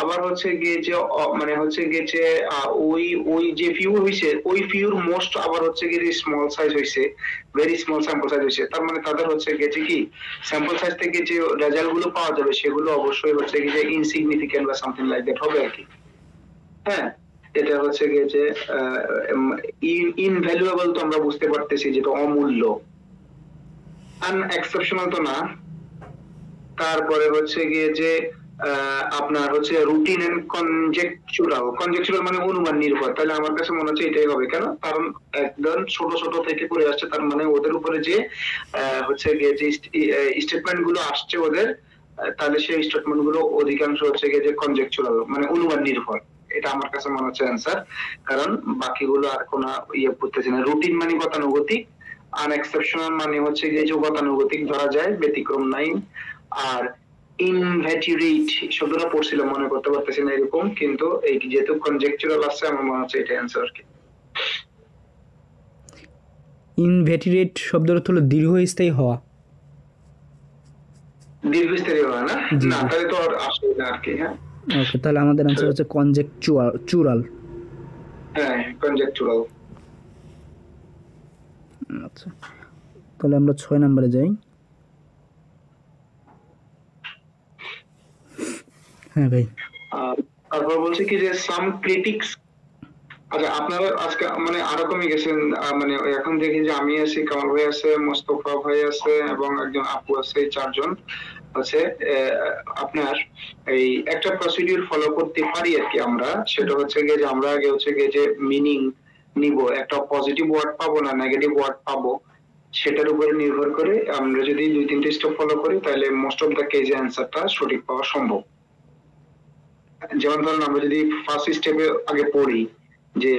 আবার হচ্ছে গিয়ে যে মানে হচ্ছে গিয়ে যে ওই যে few হইছে ওই few মোস্ট আবার হচ্ছে গিয়ে স্মল সাইজ হইছে, ভেরি স্মল স্যাম্পল সাইজ হইছে, তার মানে তাদের হচ্ছে গিয়ে কি স্যাম্পল সাইজ থেকে যে রেজাল্ট গুলো পাওয়া যাবে সেগুলো অবশ্যই হচ্ছে গিয়ে যে ইনসিগনিফিকেন্ট বা সামথিং লাইক দ্যাট হবে আর কি। হ্যাঁ, এটা হচ্ছে গিয়ে যে ইনভ্যালুয়েবল তো আমরা বুঝতে পারতেছি যেটা অমূল্য, আনএক্সেপশনাল তো না। তারপরে হচ্ছে গিয়ে যে আপনার হচ্ছে রুটিন এন্ড কনজেকচুরাল মানে অনুমান নির্ভর, তাহলে আমার কাছে মনে হচ্ছে এটাই হবে। কেন? কারণ একদম ছোট ছোট থেকে করে আসছে, তার মানে ওদের উপরে যে হচ্ছে গিয়ে যে স্টেটমেন্ট গুলো আসছে ওদের, তাহলে সেই স্টেটমেন্ট গুলো অধিকাংশ হচ্ছে গিয়ে যে কনজেকচুরাল মানে অনুমান নির্ভর। এটা আমার কাছে মনে হচ্ছে অ্যান্সার, কারণ বাকিগুলো আর কোনো ইয়ে করতেছে না। রুটিন মানে গতানুগতিক, আনএক্সেপশনাল মানে হচ্ছে গিয়ে যে গতানুগতিক ধরা যায়, ব্যতিক্রম নাই। আর ইনভেটিরেট শব্দটা পড়ছিলাম, মনে করতে পারতেছি না এরকম, কিন্তু এই যেহেতু কনজেকচুরাল আছে আমার মনে হচ্ছে এটা অ্যান্সার আর কি। ইনভেটিরেট শব্দের অর্থ হলো দীর্ঘস্থায়ী হওয়া। দীর্ঘস্থায়ী হওয়া না? না, তাহলে তো আর আসে না আর কি। হ্যাঁ, ওকে, তাহলে আমাদের অ্যান্সার হচ্ছে কনজেকচুরাল। হ্যাঁ, কনজেকচুরাল। আচ্ছা, তাহলে আমরা 6 নম্বরে যাই। হ্যাঁ ভাই, তারপর বলছে কি যে সাম ক্রিটিক্স, আচ্ছা আপনারা আজকে মানে আরো কমে গেছেন, মানে এখন দেখি যে আমি আছি, কামাল ভাই আছে, মোস্তফা ভাই আছে এবং একজন আপু আছে, এই চারজন আছে। আপনার এই একটা প্রসিডিউর ফলো করতে পারি আর কি আমরা, সেটা হচ্ছে গিয়ে যে আমরা আগে হচ্ছে গিয়ে যে মিনিং নিব, একটা পজিটিভ ওয়ার্ড পাবো না নেগেটিভ ওয়ার্ড পাবো, সেটার উপরে নির্ভর করে আমরা যদি 2-3টে স্টেপ ফলো করি তাহলে মোস্ট অফ দ্য কেজে অ্যান্সারটা সঠিক পাওয়া সম্ভব। যেমন ধরুন আমরা যদি ফার্স্ট স্টেপে আগে পড়ি যে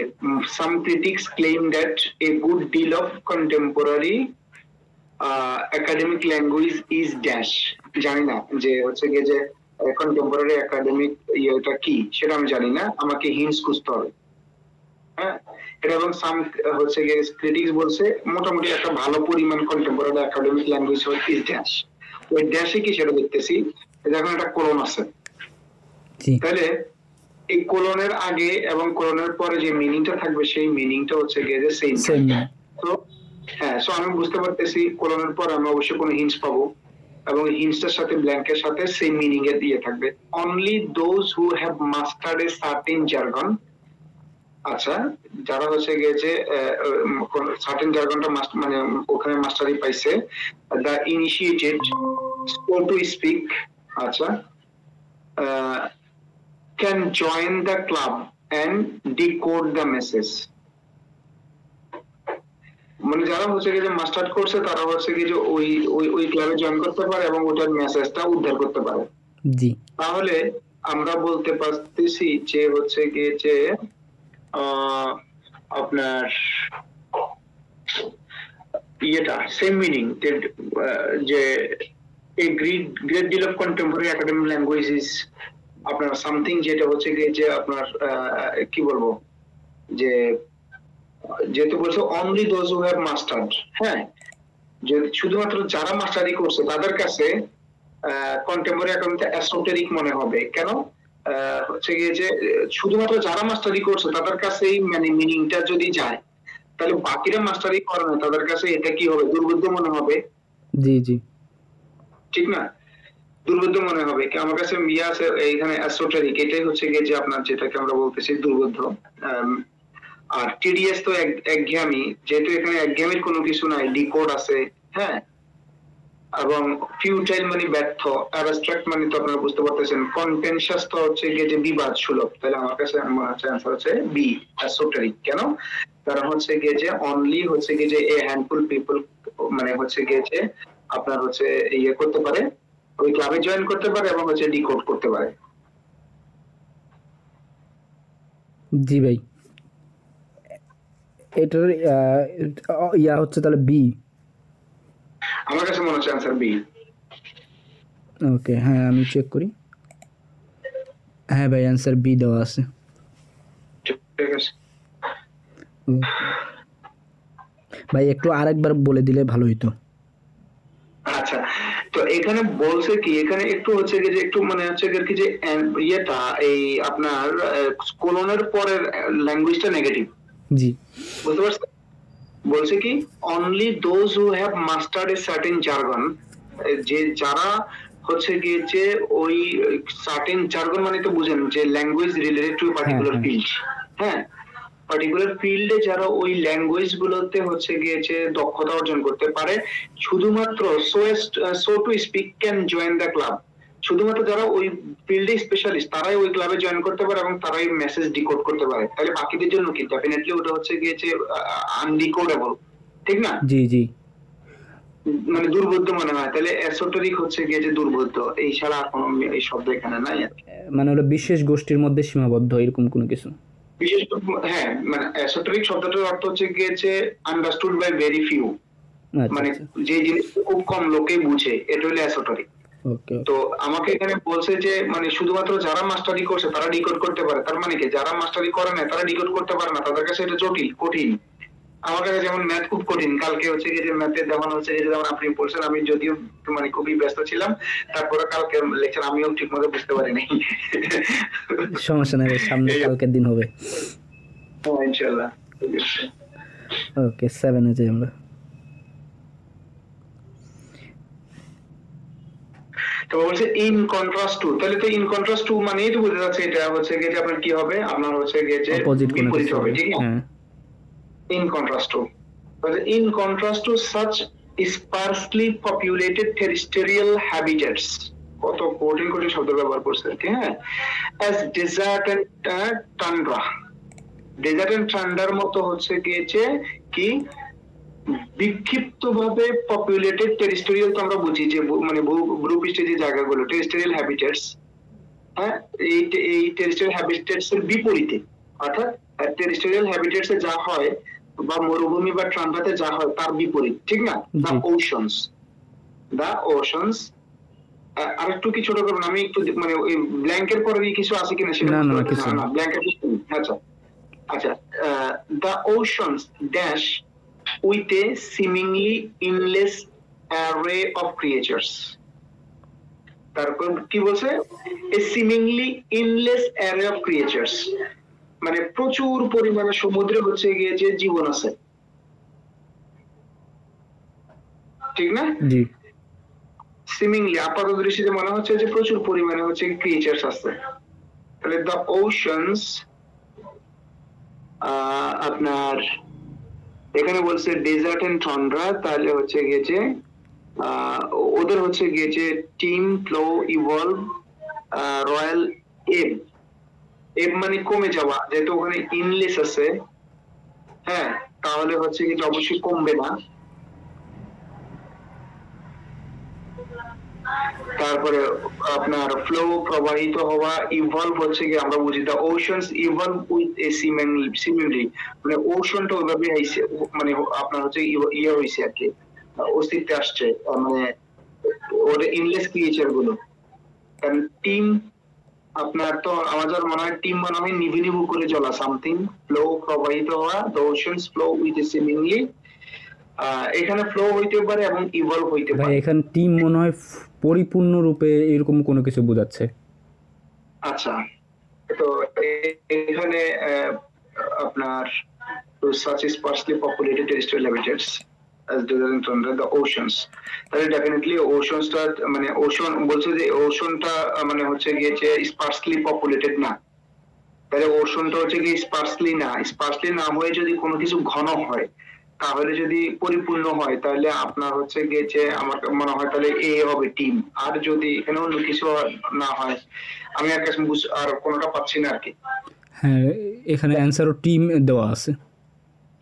some critics claim that a good deal of contemporary academic language is dash, জানি না যে হচ্ছে গিয়ে যে কন্টেম্পোরারি একাডেমিক ইয়েটা কি সেটা আমি জানি না, আমাকে হিন্টস খুঁজতে হবে। হ্যাঁ, এটা এবং সাম হচ্ছে গিয়ে ক্রিটিক্স বলছে মোটামুটি একটা ভালো পরিমাণ কন্টেম্পোরারি একাডেমিক ল্যাঙ্গুয়েজ হচ্ছে ইজ ড্যাশ। ওই ড্যাশে কি সেটা দেখতেছি, এখন একটা কোলন আছে, তাহলে এই কোলনের আগে এবং কোলনের পরে যে মিনিংটা থাকবে সেই মিনিংটা হচ্ছে গিয়ে যে সেম। তো হ্যাঁ, সো আমি বুঝতে পারতেছি কোলনের পর আমরা অবশ্যই কোনো হিন্টস পাবো এবং হিন্টসটার সাথে ব্ল্যাঙ্কের সাথে সেম মিনিং এর দিয়ে থাকবে। Only those who have mustard a certain jargon, আচ্ছা যারা হচ্ছে গিয়ে যে সার্টেন জার্গনটা মানে ওখানে মাস্টারি পাইছে, the initiated so to speak, আচ্ছা can join the club and decode the message, মানে যারা হচ্ছে কি যে মাস্টার করছে তারা হচ্ছে কি যে ওই ওই ওই ক্লাবে জয়েন করতে পারে এবং ওটার মেসেজটা উদ্ধার করতে পারে। জি, তাহলে আমরা বলতে পারতেছি যে হচ্ছে কি যে আপনার ইয়েটা সেম মিনিং যে a great deal of contemporary academic language is আপনার সামথিং, যেটা হচ্ছে গিয়ে যে আপনার কি বলবো যে যেহেতু বলছো only those who have mustard, হ্যাঁ যদি শুধুমাত্র যারা মাস্টারি করছে তাদের কাছে কন্টেম্পোরারি একাডেমিতে এসোটেরিক মনে হবে। কেন হচ্ছে গিয়ে যে শুধুমাত্র যারা মাস্টারি করছে তাদের কাছেই মানে মিনিংটা যদি যায়, তাহলে বাকিরা মাস্টারি করে না তাদের কাছে এটা কি হবে, দুর্বোধ্য মনে হবে। জি জি, ঠিক না, দুর্বোধ্য মনে হবে কি আমার কাছে ইয়ে আছে এইখানে এসোটেরিক, এটাই হচ্ছে গিয়ে যে আপনার যেটাকে আমরা বলতেছি দুর্বোধ্য। আর টিডিএস তো একঘেয়েমি, যেহেতু এখানে একঘেয়েমির কোনো কিছু নাই, ডিকোড আছে, হ্যাঁ, এবং ফিউটাইল মানে ব্যর্থ, অ্যাবস্ট্রাক্ট মানে তো আপনারা বুঝতে পারতেছেন, কন্টেনশাস তো হচ্ছে গিয়ে যে বিবাদ সুলভ, তাহলে আমার কাছে মনে হচ্ছে অ্যান্সার হচ্ছে বি এসোটেরিক। কেন, কারণ হচ্ছে গিয়ে যে অনলি হচ্ছে গিয়ে যে এ হ্যান্ডফুল পিপল মানে হচ্ছে গিয়ে যে আপনার হচ্ছে ইয়ে করতে পারে, ওই ক্লাবে জয়েন করতে পারে এবং হচ্ছে ডিকোড করতে পারে। জি ভাই, এটার ইয়া হচ্ছে তাহলে বি। আমার কাছে মনে হচ্ছে অ্যান্সার বি। ওকে, হ্যাঁ আমি চেক করি। হ্যাঁ ভাই, অ্যান্সার বি দেওয়া আছে। ঠিক আছে ভাই, একটু আরেকবার বলে দিলে ভালো হইতো। আচ্ছা, তো এখানে বলছে কি, এখানে একটু হচ্ছে কি যে একটু মানে হচ্ছে কি যে ইয়েটা এই আপনার কোলনের পরের ল্যাঙ্গুয়েজটা নেগেটিভ। জি, বুঝতে পারছেন, বলছে কি only those who have mustard a certain jargon, যে যারা হচ্ছে গিয়ে যে ওই সার্টেন জার্গন মানে তো বুঝেন যে language related to particular field, হ্যাঁ পার্টিকুলার ফিল্ডে যারা ওই ল্যাঙ্গুয়েজ গুলোতে হচ্ছে গিয়ে যে দক্ষতা অর্জন করতে পারে, শুধুমাত্র so to speak can join the club, শুধুমাত্র যারা ওই ফিল্ডে স্পেশালিস্ট তারাই ওই ক্লাবে জয়েন করতে পারে এবং তারাই মেসেজ ডিকোড করতে পারে। তাহলে বাকিদের জন্য কি, ডেফিনেটলি ওটা হচ্ছে গিয়ে যে আনডিকোডেবল, ঠিক না? জি জি, মানে দুর্বোধ্য মনে হয়, তাহলে এসোটেরিক হচ্ছে গিয়ে যে দুর্বোধ্য, এই ছাড়া আর কোনো এই শব্দ এখানে নাই আর কি। মানে ওটা বিশেষ গোষ্ঠীর মধ্যে সীমাবদ্ধ এরকম কোনো কিছু। বিশেষ হ্যাঁ, মানে এসোটেরিক শব্দটার অর্থ হচ্ছে গিয়ে যে আন্ডারস্টুড বাই ভেরি ফিউ, মানে যে জিনিস খুব কম লোকে বুঝে, এটা হলো এসোটেরিক। ওকে, তো আমাকে এখানে বলছে যে মানে শুধুমাত্র যারা মাস্টারি করছে তারা ডিকোড করতে পারে, তার মানে কি যারা মাস্টারি করে না তারা ডিকোড করতে পারে না, তাদের কাছে এটা জটিল কঠিন। আমার কাছে যেমন ম্যাথ খুব কঠিন, কালকে হচ্ছে কি যে ম্যাথে যেমন হচ্ছে যে যেমন আপনি বলছেন, আমি যদিও মানে খুবই ব্যস্ত ছিলাম, তারপরে কালকে লেকচার আমিও ঠিক মতো বুঝতে পারিনি। সমস্যা নেই, সামনে কালকের দিন হবে ইনশাআল্লাহ। ওকে, 7 এ যাই আমরা। তো বলছে ইন কন্ট্রাস্ট টু, তাহলে তো ইন কন্ট্রাস্ট টু মানেই তো বোঝা যাচ্ছে এটা হচ্ছে গিয়ে যে আপনার কি হবে, আপনার হচ্ছে গিয়ে যে অপোজিট কোনো বিপরীত কিছু হবে, হবে। ঠিক না? হ্যাঁ In contrast to, in contrast to such sparsely populated terrestrial habitats, কত কঠিন কঠিন শব্দ ব্যবহার করছে, ঠিক হ্যাঁ, as desert and tundra, desert and ঠান্ডার মতো হচ্ছে গিয়েছে কি বিক্ষিপ্ত ভাবে পপুলেটেড টেরিস্টোরিয়াল, তো আমরা বুঝি যে মানে ভূপৃষ্ঠের যে জায়গাগুলো টেরিস্টোরিয়াল হ্যাবিটেটস, হ্যাঁ, এই টেরিস্টোরিয়াল হ্যাবিটেটস এর বিপরীতে, অর্থাৎ টেরিস্টোরিয়াল হ্যাবিটেটস এ যা হয় বা মরুভূমি বা ঠান্ডাতে যা হয় তার বিপরীত, ঠিক না? দ্য ওশনস আর একটু কি ছোট করুন, আমি একটু মানে ওই ব্ল্যাঙ্কের পরে কিছু আছে কিনা সেটা না ব্ল্যাঙ্কের, আচ্ছা আচ্ছা, the oceans dash with a seemingly endless array of creatures, তারপর কি বলছে, a seemingly endless array of creatures, মানে প্রচুর পরিমাণে সমুদ্রে হচ্ছে গিয়ে যে জীবন আছে, ঠিক না? জি সিমিংলি আপাত দৃষ্টিতে মনে হচ্ছে যে প্রচুর পরিমাণে হচ্ছে ক্রিয়েচার্স আছে, তাহলে দ্য ওশনস আপনার এখানে বলছে ডেজার্ট এন্ড টন্ড্রা, তাহলে হচ্ছে গিয়েছে ওদের হচ্ছে গিয়েছে টিম ফ্লো ইভলভ রয়্যাল এব, এব মানে কমে যাওয়া, যেহেতু ওখানে ইনলেস আছে, হ্যাঁ, তাহলে হচ্ছে কি অবশ্যই কমবে না। তারপরে আপনার ফ্লো প্রবাহিত হওয়া, ইভলভ হচ্ছে কি আমরা বুঝি the oceans evolve with a seemingly, মানে ওশনটা ওইভাবে মানে আপনার হচ্ছে ইয়ে হয়েছে আর কি, অস্তিত্বে আসছে, মানে ওদের ইনলেস ক্রিয়েচার গুলো। কারণ টিম আপনার তো আমাদের মনে হয় টিম মনে হয় নিভু নিভু করে জ্বলা, সামথিং ফ্লো প্রবাহিত হওয়া, the oceans flow with a seemingly, এখানে ফ্লো হইতে পারে এবং ইভলভ হইতে পারে। এখানে টিম মনে হয় পরিপূর্ণ রূপে এরকম কোনো কিছু বোঝাচ্ছে। আচ্ছা, তো এখানে আপনার such sparsely populated terrestrial habitats as desert and tundra, the oceans, তাহলে ডেফিনেটলি ওশনসটা মানে ওশন বলছে যে ওশনটা মানে হচ্ছে গিয়েছে স্পার্সলি পপুলেটেড না, তাহলে ওশনটা হচ্ছে কি স্পার্সলি না হয়ে যদি কোনো কিছু ঘন হয়, তাহলে যদি পরিপূর্ণ হয়, তাহলে আপনার হচ্ছে গিয়েছে আমার মনে হয় তাহলে এ হবে টিম, আর যদি এখানে অন্য কিছু না হয়, আমি আর কাছে আর কোনোটা পাচ্ছি না আর কি। হ্যাঁ এখানে অ্যান্সারও টিম দেওয়া আছে,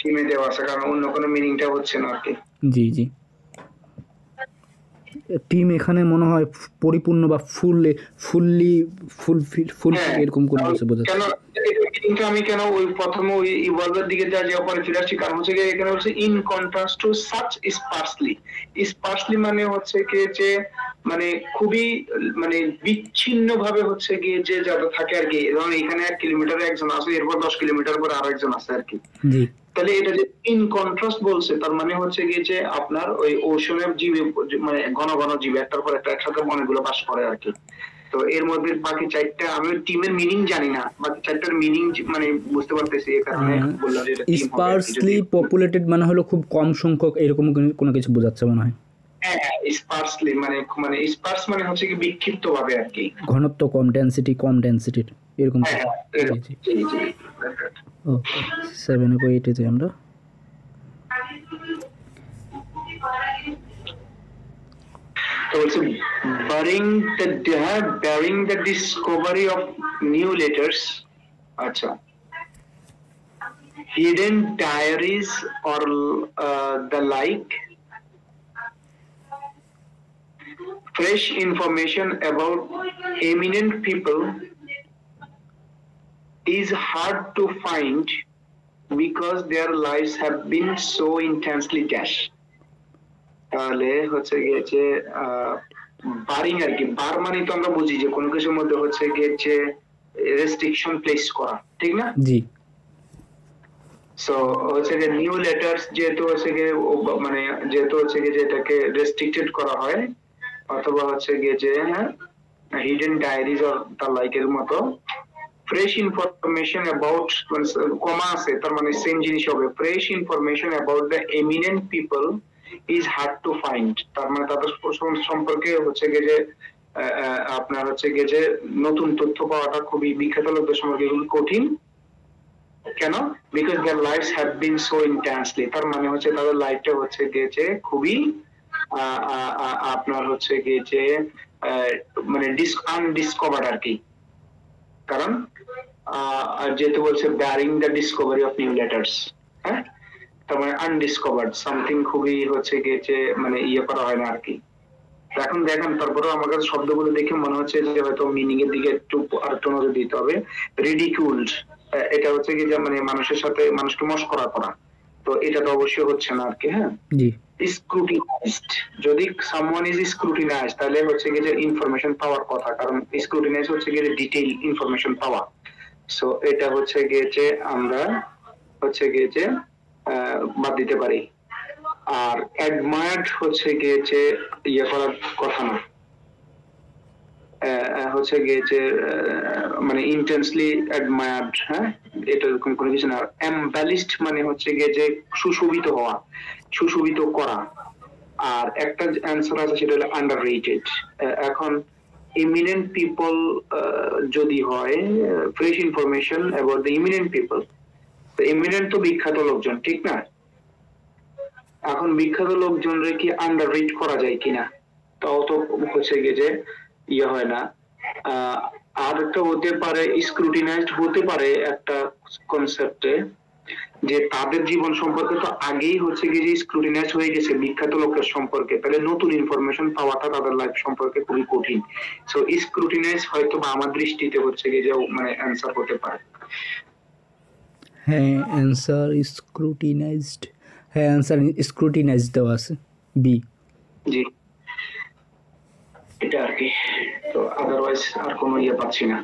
টিমে দেওয়া আছে, কারণ অন্য কোনো মিনিংটা হচ্ছে না আর কি। জি জি, টিম এখানে মনে হয় পরিপূর্ণ বা ফুললি এরকম কোনো কিছু বোঝাচ্ছে। কেন মিনিংটা আমি কেন ওই প্রথমে ওই ইভলভের দিকে যাওয়ার পরে ফিরে আসছি, কারণ হচ্ছে এখানে হচ্ছে ইন কন্ট্রাস্ট টু সাচ স্পার্সলি মানে হচ্ছে কি যে মানে খুবই মানে বিচ্ছিন্ন ভাবে হচ্ছে গিয়ে যে যারা থাকে আর কি, ধরুন এখানে 1 কিলোমিটারে একজন আছে, এরপর 10 কিলোমিটার পর আরো একজন আছে আর কি। জি, তাহলে এটা যে ইন কন্ট্রাস্ট বলছে, তার মানে হচ্ছে গিয়ে যে আপনার ওই ওশনের জীব মানে ঘন ঘন জীব একটার পর একটা একসাথে অনেকগুলো বাস করে আর কি। তো এর মধ্যে বাকি 4টা আমি টিমের মিনিং জানি না, বাকি 4টার মিনিং মানে বুঝতে পারতেছি, এই কারণে বললাম যে এটা টিম হবে। স্পার্সলি পপুলেটেড মানে হলো খুব কম সংখ্যক, এরকম কোনো কিছু বোঝাচ্ছে মনে হয়। হ্যাঁ স্পার্সলি মানে স্পার্স মানে হচ্ছে কি বিক্ষিপ্ত ভাবে আর কি, ঘনত্ব কম, ডেনসিটি এরকম। ওকে 7.8 আমরা তো বলছে bearing the discovery of new letters, আচ্ছা, hidden diaries or the like, fresh information about eminent people is hard to find because their lives have been so intensely dashed. তাহলে হচ্ছে গিয়েছে বারিং আর কি, বার মানে তো আমরা বুঝি যে কোনো কিছুর মধ্যে হচ্ছে গিয়েছে রেস্ট্রিকশন প্লেস করা, ঠিক না? জি, সো হচ্ছে যে নিউ লেটার্স যেহেতু হচ্ছে গিয়ে মানে যেহেতু হচ্ছে গিয়ে যেটাকে রেস্ট্রিক্টেড করা হয়, অথবা হচ্ছে গিয়ে যে হিডেন ডায়েরিজ অর দ্য লাইকের মতো, ফ্রেশ ইনফরমেশন অ্যাবাউট কমা আছে তার মানে সেম জিনিস হবে, fresh information about the eminent people is hard to find, তার মানে তাদের সম্পর্কে হচ্ছে গিয়ে যে আপনার হচ্ছে গিয়ে যে নতুন তথ্য পাওয়াটা খুবই বিখ্যাত লোকদের সম্পর্কে খুবই কঠিন। কেন? Because their lives have been so intensely, তার মানে হচ্ছে তাদের লাইফটা হচ্ছে গিয়ে যে খুবই আপনার হচ্ছে গিয়ে যে মানে আনডিসকভার্ড আর কি। কারণ যেহেতু বলছে bearing the Discovery of new letters, হ্যাঁ, তার মানে আনডিসকভার্ড সামথিং খুবই হচ্ছে গিয়ে যে মানে ইয়ে করা হয় না আর কি। এখন দেখেন তারপরেও আমার কাছে শব্দগুলো দেখে মনে হচ্ছে যে হয়তো মিনিং এর দিকে একটু আরেকটু নজর দিতে হবে। রিডিকিউলড, এটা হচ্ছে কি যে মানে মানুষের সাথে মানুষকে মশকরা করা, তো এটা তো অবশ্যই হচ্ছে না আর কি। হ্যাঁ, জি স্ক্রুটিনাইজড, যদি সামওয়ান ইজ স্ক্রুটিনাইজড তাহলে হচ্ছে কি যে ইনফরমেশন পাওয়ার কথা, কারণ স্ক্রুটিনাইজ হচ্ছে কি যে ডিটেইল ইনফরমেশন পাওয়া। সো এটা হচ্ছে গিয়ে যে আমরা হচ্ছে গিয়ে যে বাদ দিতে পারি। আর অ্যাডমায়ার্ড হচ্ছে গিয়ে যে ইয়ে করার কথা না, হচ্ছে গিয়ে যে মানে ইন্টেন্সলি অ্যাডমায়ার্ড, হ্যাঁ, এটা এরকম কোনো কিছু না। এমব্যালিশড মানে হচ্ছে গিয়ে যে সুশোভিত হওয়া, সুশোভিত করা। আর একটা অ্যান্সার আছে সেটা হলো আন্ডাররেটেড। এখন ইমিনেন্ট পিপল যদি হয়, fresh information about the eminent people, তো ইমিনেন্ট তো বিখ্যাত লোকজন, ঠিক না? এখন বিখ্যাত লোকজনরে কি আন্ডাররেট করা যায় কিনা, তাও তো হচ্ছে গিয়ে যে ইয়ে হয় না। আর একটা হতে পারে স্ক্রুটিনাইজড হতে পারে একটা কনসেপ্টে, যে তাদের জীবন সম্পর্কে তো আগেই হচ্ছে গিয়ে যে স্ক্রুটিনাইজ হয়ে গেছে বিখ্যাত লোকের সম্পর্কে, তাহলে নতুন ইনফরমেশন পাওয়াটা তাদের লাইফ সম্পর্কে খুবই কঠিন। সো স্ক্রুটিনাইজ হয়তো বা আমার দৃষ্টিতে হচ্ছে গিয়ে যে মানে অ্যান্সার হতে পারে। হ্যাঁ, অ্যান্সার স্ক্রুটিনাইজড, হ্যাঁ অ্যান্সার স্ক্রুটিনাইজড দেওয়া আছে বি। জি, এটা আর কি। তো আদারওয়াইজ আর কোনো ইয়ে পাচ্ছি না।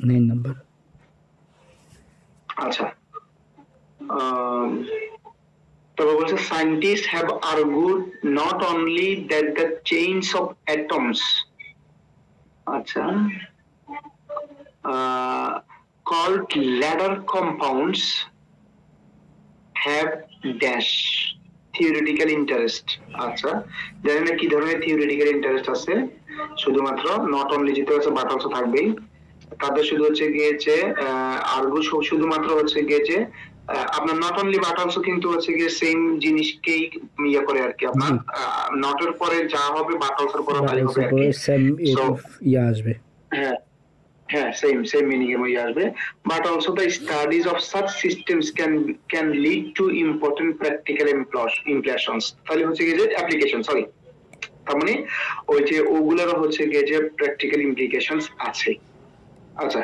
Nine number. আচ্ছা, তবে বলছে scientist have argued not only that the chains of atoms, আচ্ছা, called ladder compounds have dash theoretical interest। আচ্ছা, জানি না কি ধরনের theoretical interest আছে, শুধুমাত্র নট অনলি যেটা আছে বাট অলসো থাকবেই, তাদের শুধু হচ্ছে গিয়ে যে আর্গু শুধুমাত্র হচ্ছে গিয়ে যে আপনার নট অনলি বাট অলসো কিন্তু হচ্ছে গিয়ে সেম জিনিসকেই ইয়ে করে আর কি। আপনার নটের পরে যা হবে বাট অলসোর পরে তাই হবে আর কি, সেম ইয়া আসবে। হ্যাঁ হ্যাঁ, সেম মিনিং এর মধ্যে আসবে। But also the studies of such systems can lead to important practical implications. তাহলে হচ্ছে গিয়ে যে অ্যাপ্লিকেশন, সরি, তার মানে ওই যে ওগুলোর হচ্ছে গিয়ে যে প্র্যাকটিক্যাল ইমপ্লিকেশনস আছে। আচ্ছা,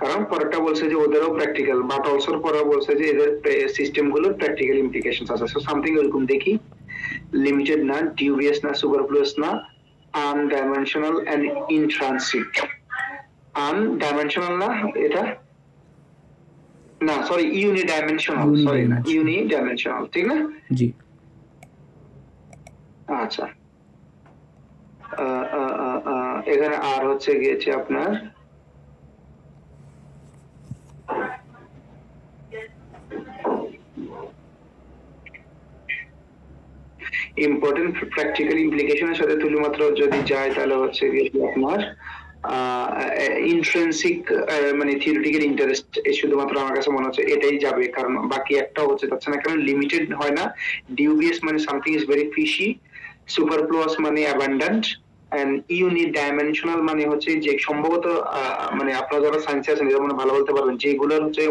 কারণ পরেরটা বলছে যে ওদেরও প্র্যাকটিক্যাল, বাট অলসোর পরে বলছে যে এদের সিস্টেম গুলোর প্র্যাকটিক্যাল ইমপ্লিকেশনস আছে। সো সামথিং এরকম দেখি, লিমিটেড না, ডিউবিয়াস না, সুপারফ্লুয়াস না, আনডাইমেনশনাল এন্ড ইন্ট্রান্সিক। আনডাইমেনশনাল না, এটা না, সরি, ইউনিডাইমেনশনাল, সরি না, ইউনিডাইমেনশনাল, ঠিক না? জি। আচ্ছা, এখানে আর হচ্ছে গিয়েছে আপনার ইম্পর্টেন্ট প্র্যাকটিক্যাল ইমপ্লিকেশনের সাথে শুধুমাত্র যদি যায় তাহলে হচ্ছে গিয়ে আপনার ইন্ট্রিনসিক মানে থিওরিটিক্যাল ইন্টারেস্ট, শুধুমাত্র আমার কাছে মনে হচ্ছে এটাই যাবে, কারণ বাকি একটা হচ্ছে যাচ্ছে না, কারণ লিমিটেড হয় না। ডিউবিয়াস মানে সামথিং ইজ ভেরি ফিশি, সুপারফ্লুয়াস মানে অ্যাবান্ডেন্ট, এন্ড ইউনিডাইমেনশনাল মানে হচ্ছে যে সম্ভবত মানে আপনারা যারা সায়েন্সে আছেন এরা মনে ভালো বলতে পারবেন, যেগুলোর হচ্ছে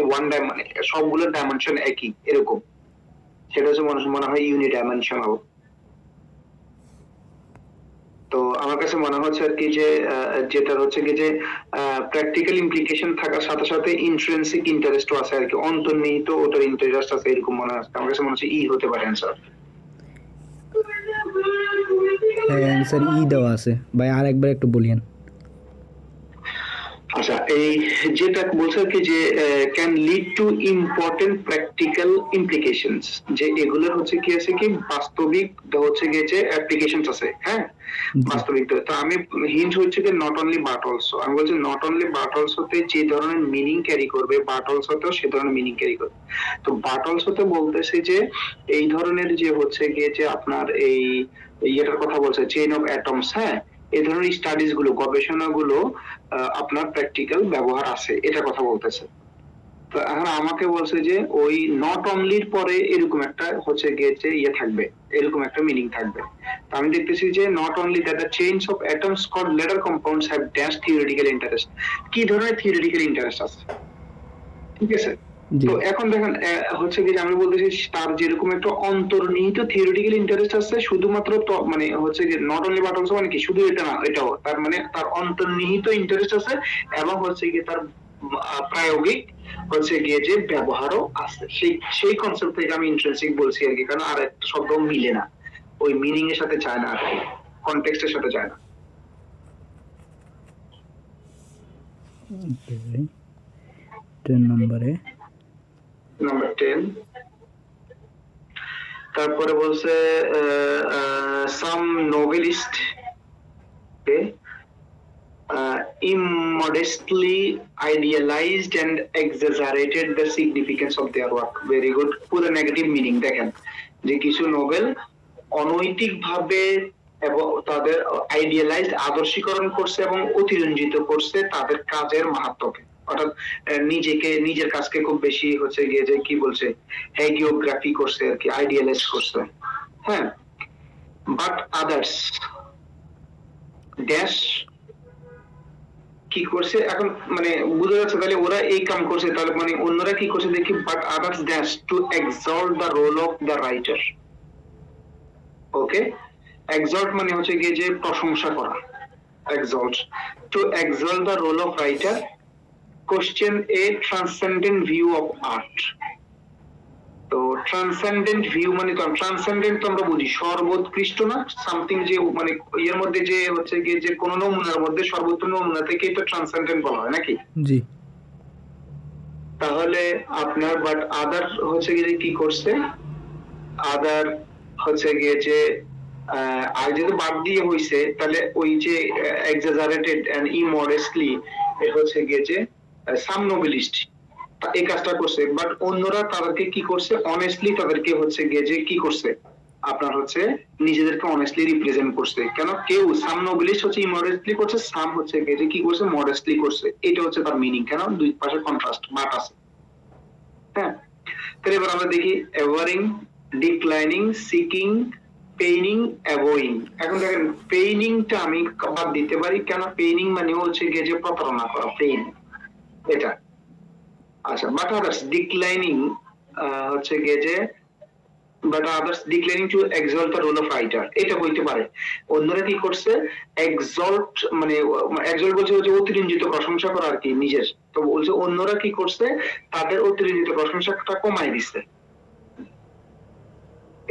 মানে সবগুলোর ডাইমেনশন একই এরকম, সেটা হচ্ছে মনে হয় ইউনিডাইমেনশনাল। তো আমার কাছে মনে হচ্ছে আর কি যে যেটা হচ্ছে কি যে প্র্যাকটিক্যাল ইমপ্লিকেশন থাকার সাথে সাথে ইন্ট্রিনসিক ইন্টারেস্টও আছে আর কি, অন্তর্নিহিত ওটার ইন্টারেস্ট আছে, এরকম মনে হচ্ছে। আমার কাছে মনে হচ্ছে ই হতে পারে অ্যান্সার। হ্যাঁ, অ্যান্সার ই দেওয়া আছে ভাই, আরেকবার একটু বলিয়েন। আচ্ছা, এই যেটা বলছে কি যে can lead to important practical implications, যে এগুলোর হচ্ছে কি আছে কি বাস্তবিক হচ্ছে কি যে অ্যাপ্লিকেশনস আছে, হ্যাঁ বাস্তবিক। তো আমি হিন্ট হচ্ছে যে নট অনলি বাট অলসো, আমি বলছি নট অনলি বাট অলসোতে যে ধরনের মিনিং ক্যারি করবে বাট অলসোতেও সে ধরনের মিনিং ক্যারি করবে। তো বাট অলসোতে বলতেছে যে এই ধরনের যে হচ্ছে গিয়ে যে আপনার এই ইয়েটার কথা বলছে চেইন অফ অ্যাটমস, হ্যাঁ এই ধরনের স্টাডিজ গুলো গবেষণাগুলো আপনার প্র্যাকটিক্যাল ব্যবহার আছে এটা কথা বলতেছে। তো এখন আমাকে বলছে যে ওই নট অনলির পরে এরকম একটা হচ্ছে গিয়ে যে ইয়ে থাকবে, এরকম একটা মিনিং থাকবে। তো আমি দেখতেছি যে not only that the chains of atoms called later compounds have dash theoretical interest, কি ধরনের থিওরিটিক্যাল ইন্টারেস্ট আছে, ঠিক আছে। তো এখন দেখেন হচ্ছে কি যে আমি বলতেছি তার যেরকম একটা অন্তর্নিহিত থিওরিটিক্যাল ইন্টারেস্ট আছে শুধুমাত্র মানে হচ্ছে যে নট অনলি বাট অলসো মানে কি শুধু এটা না, এটাও তার মানে তার অন্তর্নিহিত ইন্টারেস্ট আছে এবং হচ্ছে কি তার প্রায়োগিক হচ্ছে গিয়ে যে ব্যবহারও আছে। সেই কনসেপ্ট থেকে আমি ইন্টারেস্টিং বলছি আর কি, কারণ আর একটা শব্দ মিলে না, ওই মিনিং এর সাথে যায় না আর কি, কনটেক্সটের সাথে যায় না। 10 নম্বরে নাম্বার 10 তারপরে বলছে সাম noblest immodestly idealized and exaggerated the significance of their work. Very good. পুরো নেগেটিভ মিনিং দেখেন যে কিছু নোবেল অনৈতিক ভাবে এবং তাদের আইডিয়ালাইজড আদর্শীকরণ করছে এবং অতিরঞ্জিত করছে তাদের কাজের মাহাত্ম্যকে, অর্থাৎ নিজের কাজকে খুব বেশি হচ্ছে গিয়ে যে কি বলছে হ্যাগিওগ্রাফি করছে আর কি, আইডিয়ালাইজ করছে, হ্যাঁ। বাট আদার্স ড্যাশ কি করছে, এখন মানে বুঝা যাচ্ছে তাহলে ওরা এই কাম করছে, তাহলে মানে অন্যরা কি করছে দেখি। But others dash to exalt the role of the writer. Okay, exalt মানে হচ্ছে গিয়ে যে প্রশংসা করা, exalt to exalt the role of writer, question a transcendent view of art. তো ট্রান্সেন্ডেন্ট ভিউ মানে তো ট্রান্সেন্ডেন্ট তো আমরা বুঝি সর্বোৎকৃষ্ট না, সামথিং যে মানে এর মধ্যে যে হচ্ছে গিয়ে যে কোন নমুনার মধ্যে সর্বোচ্চ নমুনা থেকে তো ট্রান্সেন্ডেন্ট বলা হয় নাকি? জি। তাহলে আপনার বাট আদার হচ্ছে গিয়ে কি করছে, আদার হচ্ছে গিয়ে যে আর যদি বাদ দিয়ে হইছে তাহলে ওই যে এক্সাজারেটেড এন্ড ইমডেস্টলি হচ্ছে গিয়ে যে সাম নোবেলিস্ট এই কাজটা করছে। বাট অন্যরা তাদেরকে কি করছে, অনেস্টলি তাদেরকে হচ্ছে গিয়ে যে কি করছে আপনার হচ্ছে নিজেদেরকে অনেস্টলি রিপ্রেজেন্ট করছে। কেন কেউ সাম নোবেলিস্ট হচ্ছে ইমডেস্টলি করছে, সাম হচ্ছে গিয়ে যে কি করছে মডেস্টলি করছে, এটা হচ্ছে তার মিনিং। কেন দুই পাশে কন্ট্রাস্ট বাট আছে, হ্যাঁ। তাহলে এবার আমরা দেখি এভারিং, ডিক্লাইনিং, সিকিং, পেইনিং, অ্যাভয়েডিং। এখন দেখেন পেইনিংটা আমি বাদ দিতে পারি, কেন পেইনিং মানে হচ্ছে গিয়ে যে প্রতারণা করা, পেইন এটা। আচ্ছা, বাট আদার্স ডিক্লাইনিং হচ্ছে গিয়ে যে but others declining to exalt the role of writer, এটা হইতে পারে। অন্যরা কি করছে এক্সল্ট মানে এক্সল্ট বলছে হচ্ছে অতিরঞ্জিত প্রশংসা করা আর কি নিজের, তো বলছে অন্যরা কি করছে তাদের অতিরঞ্জিত প্রশংসাটা কমাই দিচ্ছে।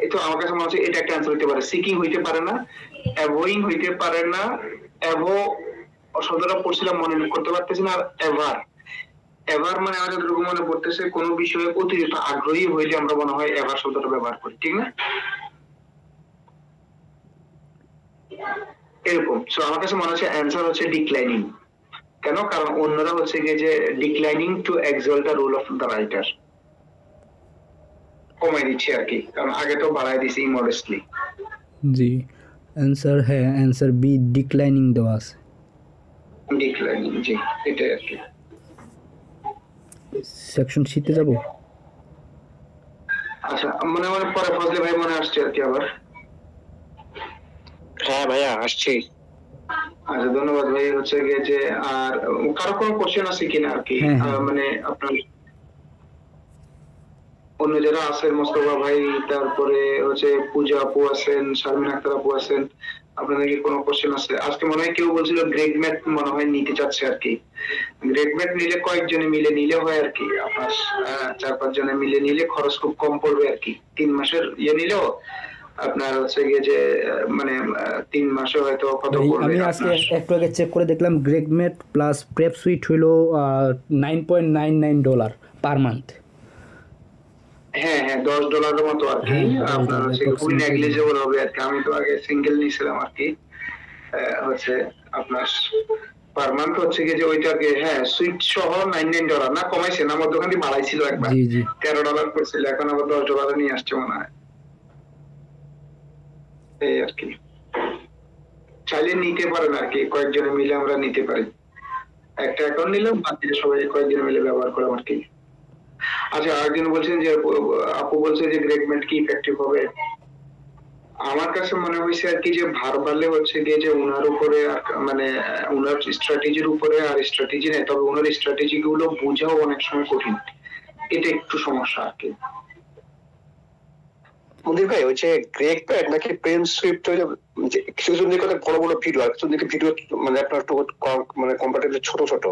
এই তো আমার কাছে মনে হচ্ছে এটা একটা অ্যান্সার হইতে পারে। সিকিং হইতে পারে না, অ্যাভয়েডিং হইতে পারে না, অ্যাভো শব্দটা পড়ছিলাম মনে করতে পারতেছি না, আর এভার, এভার মানে আমাদের যতটুকু মনে পড়তেছে কোন বিষয়ে অতিরিক্ত আগ্রহী হইলে আমরা মনে হয় এভার শব্দটা ব্যবহার করি, ঠিক না? এরকম। সো আমার কাছে মনে হচ্ছে অ্যান্সার হচ্ছে ডিক্লাইনিং। কেন? কারণ অন্যরা হচ্ছে গিয়ে যে declining to exalt the role of the writer, কমাই দিচ্ছে আর কি, কারণ আগে তো বাড়াই দিছি ইমডেস্টলি। জি অ্যান্সার, হ্যাঁ অ্যান্সার বি ডিক্লাইনিং দেওয়া আছে। ডিক্লাইনিং, জি এটাই আর কি। সেকশন সিতে যাব। আচ্ছা, মনে মনে পরে ফজলে ভাই মনে আসছে আর কি আবার। হ্যাঁ ভাইয়া আসছি। আচ্ছা ধন্যবাদ ভাই। হচ্ছে গিয়ে যে আর কারো কোনো কোশ্চেন আছে কিনা আর কি, মানে আপনার অন্য যারা আছেন, মোস্তফা ভাই, তারপরে হচ্ছে পূজা আপু আছেন, শারমিন আক্তার আপু আছেন, আপনাদের কি কোনো কোশ্চেন আছে? আজকে মনে হয় কেউ বলছিল গ্রেড ম্যাথ মনে হয় নিতে চাচ্ছে আর কি। গ্রেড ম্যাথ নিলে কয়েকজনে মিলে নিলে হয় আর কি, আপনার 4-5 জনে মিলে নিলে খরচ খুব কম পড়বে আর কি। 3 মাসের ইয়ে নিলেও আপনার হচ্ছে গিয়ে যে মানে 3 মাসে হয়তো কত ভাই পড়বে আমি আজকে আপনার। একটু আগে চেক করে দেখলাম গ্রেগমেট প্লাস প্রেপ সুইট হইলো $9.99 পার মান্থ। হ্যাঁ হ্যাঁ $10 মতো আর কি। হ্যাঁ, আপনার $10 হচ্ছে খুবই approximately। নেগলিজেবল হবে আর কি। আমি তো আগে সিঙ্গেল নিয়েছিলাম আর কি। হচ্ছে আপনার পার মান্থ হচ্ছে কি যে ওইটাকে হ্যাঁ সুইট সহ $99 না কমাইছে না, আমার দোকান দিয়ে বাড়াইছিল একবার, জি জি $13 করছিল, এখন আবার $10 নিয়ে আসছে মনে হয়। এই আর কি, চাইলে নিতে পারেন আর কি, কয়েকজনে মিলে আমরা নিতে পারি। একটা অ্যাকাউন্ট নিলাম, বাকিটা সবাই কয়েকজন মিলে ব্যবহার করলাম আর কি। আচ্ছা, আরেকজন বলছেন যে আপু বলছে যে গ্রেগমেন্ট কি ইফেক্টিভ হবে। আমার কাছে মনে হয়েছে আর কি যে ভার্বালে হচ্ছে গিয়ে যে উনার উপরে মানে উনার স্ট্র্যাটেজির উপরে আর স্ট্র্যাটেজি নেই, তবে উনার স্ট্র্যাটেজি গুলো বোঝাও অনেক সময় কঠিন, এটা একটু সমস্যা আর কি। মন্দির ভাই ওই যে গ্রেগ প্যাড নাকি প্রেম সুইফট কিছু কিছু দিকে বড় বড় ভিডিও আর কিছু দিকে ভিডিও মানে আপনার একটু মানে কম্পারেটিভলি ছোট ছোট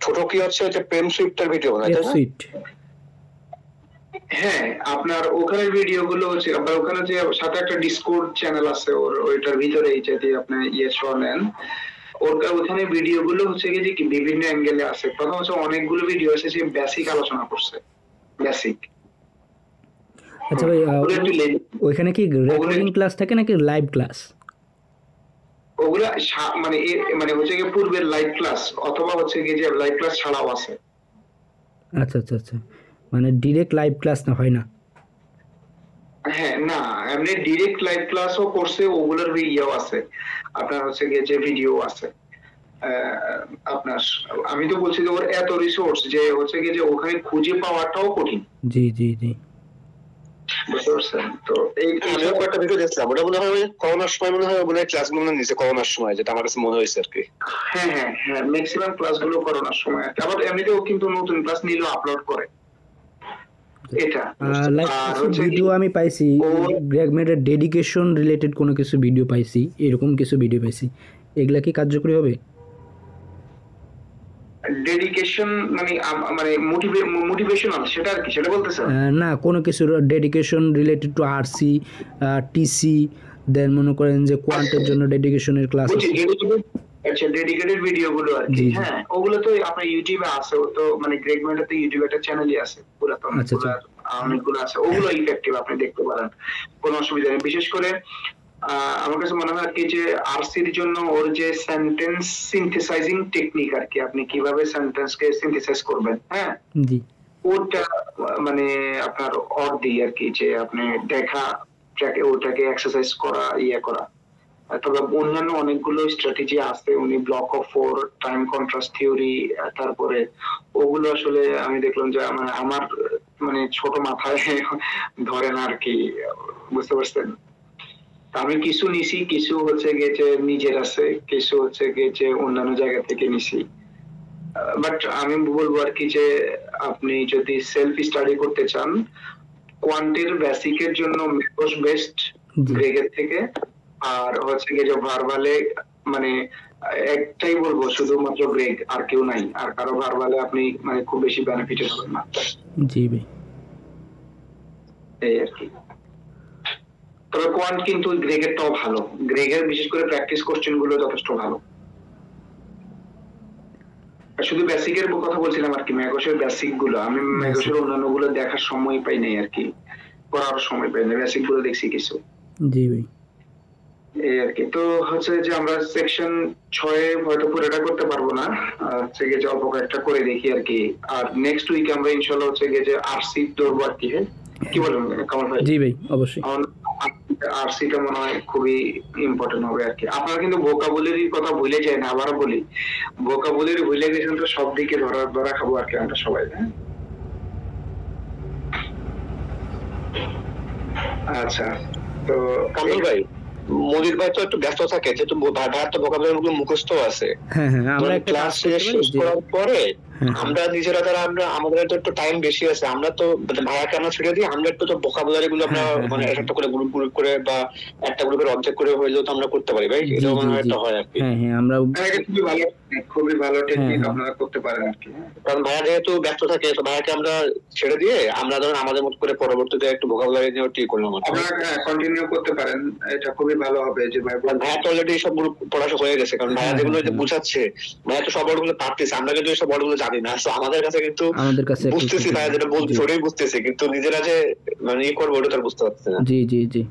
ছোট কি হচ্ছে যে প্রেম সুইফটের ভিডিও না প্রেপ সুইট। হ্যাঁ, আপনার ওখানে ভিডিও গুলো হচ্ছে আপনার ওখানে যে সাথে একটা ডিসকর্ড চ্যানেল আছে ওর, ওইটার ভিতরে যদি আপনি শোনেন ওর ওখানে ভিডিও গুলো হচ্ছে কি যে বিভিন্ন অ্যাঙ্গেলে আছে। প্রথম হচ্ছে অনেকগুলো ভিডিও আছে যে বেসিক আলোচনা করছে, বেসিক। আচ্ছা ভাই ওইখানে কি রেকর্ডিং ক্লাস থাকে নাকি লাইভ ক্লাস? ওগুলা মানে মানে হচ্ছে কি পূর্বের লাইভ ক্লাস অথবা হচ্ছে কি যে লাইভ ক্লাস ছাড়াও আছে। আচ্ছা আচ্ছা আচ্ছা, মানে ডিরেক্ট লাইভ ক্লাস না হয় না? হ্যাঁ না, এমনি ডিরেক্ট লাইভ ক্লাসও করছে, ওগুলোর ইয়েও আছে আপনার হচ্ছে গিয়ে যে ভিডিও আছে। আপনার আমি তো বলছি যে ওর এত রিসোর্স যে হচ্ছে গিয়ে যে ওখানে খুঁজে পাওয়াটাও কঠিন। জি জি জি বুঝতে পারছেন তো। আমিও কয়েকটা ভিডিও দেখছিলাম, ওটা মনে হয় করোনার সময় মনে হয় ক্লাসগুলো নিচে করোনার সময়, যেটা আমার কাছে মনে হয়েছে আর কি। হ্যাঁ হ্যাঁ হ্যাঁ, ম্যাক্সিমাম ক্লাসগুলো করোনার সময়। আবার এমনিতেও কিন্তু নতুন ক্লাস নিলেও আপলোড করে এটা। আর হচ্ছে ভিডিও আমি পাইছি গ্রেগমেটের ডেডিকেশন রিলেটেড কোনো কিছু ভিডিও পাইছি, এরকম কিছু ভিডিও পাইছি, এগুলা কি কার্যকরী হবে? ডেডিকেশন মানে মানে মোটিভেশনাল সেটা আর কি, সেটা বলতেছেন? না, কোনো কিছু dedication related to RC, TC, then মনে করেন যে কোয়ান্টের জন্য ডেডিকেশনের ক্লাস আছে। আচ্ছা, ডেডিকেটেড ভিডিও গুলো আর কি। হ্যাঁ, ওগুলো তো আপনার ইউটিউবে আছে, তো মানে গ্রেগমেন্টের তো ইউটিউবে একটা চ্যানেলই আছে পুরাতন, অনেকগুলো আছে, ওগুলো ইফেক্টিভ, আপনি দেখতে পারেন, কোনো অসুবিধা নেই। বিশেষ করে আমার কাছে মনে হয় কি যে আরসির জন্য ওর যে সেন্টেন্স সিনথেসাইজিং টেকনিক আর কি, আপনি কিভাবে সেন্টেন্সকে সিনথেসাইজ করবেন, হ্যাঁ জি ওটা মানে আপনার অর্ধি আর কি, যে আপনি দেখা ওটাকে এক্সারসাইজ করা, করা। তবে অন্যান্য অনেকগুলো স্ট্র্যাটেজি আছে, উনি block of 4, time contrast theory, তারপরে ওগুলো আসলে আমি দেখলাম যে আমার মানে ছোট মাথায় ধরে না আর কি, বুঝতে পারছেন। আমি কিছু নিছি, কিছু হচ্ছে গিয়ে যে নিজের আছে, কিছু হচ্ছে গিয়ে যে অন্যান্য জায়গা থেকে নিছি। বাট আমি বলবো আর কি যে আপনি যদি সেলফ স্টাডি করতে চান, কোয়ান্টের বেসিকের জন্য মেথড বেস্ট গ্রেগের থেকে, আর হচ্ছে গিয়ে যে ভার্বালে মানে একটাই বলবো শুধুমাত্র গ্রেগ, আর কেউ নাই, আর কারো ভার্বালে আপনি মানে খুব বেশি বেনিফিটেড হবেন না। জি ভাই, এই আর কি। তবে কোয়ান্ট কিন্তু গ্রেগেরটাও ভালো, গ্রেগের বিশেষ করে প্র্যাকটিস কোশ্চেন গুলো যথেষ্ট ভালো। শুধু বেসিকের কথা বলছিলাম আর কি, ম্যাগসের বেসিক গুলো, আমি ম্যাগসের অন্যান্য গুলো দেখার সময় পাই নাই আর কি, পড়ার সময় পাই না, বেসিক গুলো দেখছি কিছু। জি ভাই, এই আর কি। তো হচ্ছে যে আমরা সেকশন 6 হয়তো পুরোটা করতে পারবো না, হচ্ছে গিয়ে যে অল্প কয়েকটা করে দেখি আর কি। আর নেক্সট উইকে আমরা ইনশাআল্লাহ হচ্ছে গিয়ে যে আরসি ধরবো আর কি। হ্যাঁ, কি বলেন কামাল ভাই? জি ভাই, অবশ্যই আরসিটা মনে হয় খুবই ইম্পর্টেন্ট হবে আর কি। আপনারা কিন্তু ভোকাবুলারির কথা ভুলে যায় না, আবারও বলি, ভোকাবুলারি ভুলে গেছেন তো সব দিকে ধরা খাবো আর কি আমরা সবাই। হ্যাঁ, আচ্ছা। তো কামাল ভাই, মনির ভাই তো একটু ব্যস্ত থাকে, যেহেতু ভাইয়ার তো ভোকাবুলারি গুলো মুখস্থ আছে। হ্যাঁ হ্যাঁ, আমরা একটা ক্লাস শেষ করার পরে আমরা নিজেরা যারা আমরা আমাদের তো একটু টাইম বেশি আছে, আমরা তো ভাইয়াকে আমরা ছেড়ে দিই, আমরা একটু তো ভোকাবুলারি গুলো আমরা মানে একটা করে গ্রুপ গ্রুপ করে বা একটা গ্রুপের অর্ধেক করে হইলেও তো আমরা করতে পারি ভাই, এটা মনে হয় একটা হয় আর কি। হ্যাঁ আমরা খুবই ভালো টেকনিক আপনারা করতে পারেন আর কি। কারণ ভাইয়া যেহেতু ব্যস্ত থাকে, তো ভাইয়াকে আমরা ছেড়ে দিয়ে আমরা ধরুন আমাদের মতো করে পরবর্তীতে একটু ভোকাবুলারি নিয়ে ঠিক করলাম। আপনারা কন্টিনিউ করতে পারেন, এটা খুবই ভালো হবে। যে ভাইয়া তো অলরেডি সব গ্রুপ পড়াশোনা হয়ে গেছে, কারণ ভাইয়া যেগুলো বুঝাচ্ছে ভাইয়া তো সব ওয়ার্ডগুলো পারতেছে, আমরা কিন্তু সব ওয়ার্ডগুলো জানি না। তো আমাদের কাছে কিন্তু বুঝতেছি ভাইয়া যেটা বলছে ওটাই বুঝতেছে, কিন্তু নিজেরা যে মানে ই করবো ওটা তার বুঝতে পারছে না। জি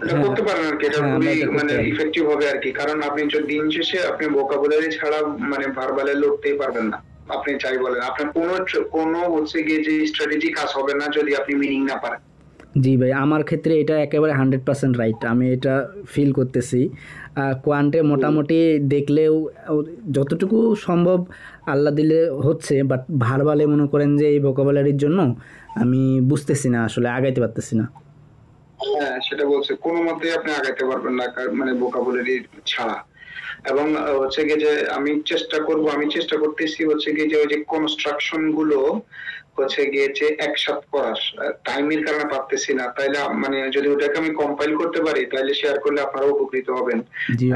এটা করতে পারেন আর কি, এটা খুবই মানে ইফেক্টিভ হবে আর কি। কারণ আপনি দিন শেষে আপনি ভোকাবুলারি ছাড়া মানে ভার্বালে লড়তেই পারবেন না, আপনি চাই বলেন। আপনার কোনো হচ্ছে গিয়ে যে স্ট্র্যাটেজি কাজ হবে না যদি আপনি মিনিং না পারেন। জি ভাই, আমার ক্ষেত্রে এটা একেবারে 100% রাইট, আমি এটা ফিল করতেছি। কোয়ান্টে মোটামুটি দেখলেও যতটুকু সম্ভব আল্লাহ দিলে হচ্ছে, বাট ভার্বালে মনে করেন যে এই ভোকাবুলারির জন্য আমি বুঝতেছি না, আসলে আগাইতে পারতেছি না। হ্যাঁ সেটা বলছে, কোনো মতেই আপনি আগাইতে পারবেন না মানে ভোকাবুলারি ছাড়া। এবং হচ্ছে গিয়ে যে আমি চেষ্টা করতেছি হচ্ছে গিয়ে যে ওই যে কনস্ট্রাকশন গুলো হচ্ছে গিয়ে যে একসাথে করার, টাইমের কারণে পারতেছি না। তাইলে মানে যদি ওটাকে আমি কম্পাইল করতে পারি তাহলে শেয়ার করলে আপনারা উপকৃত হবেন।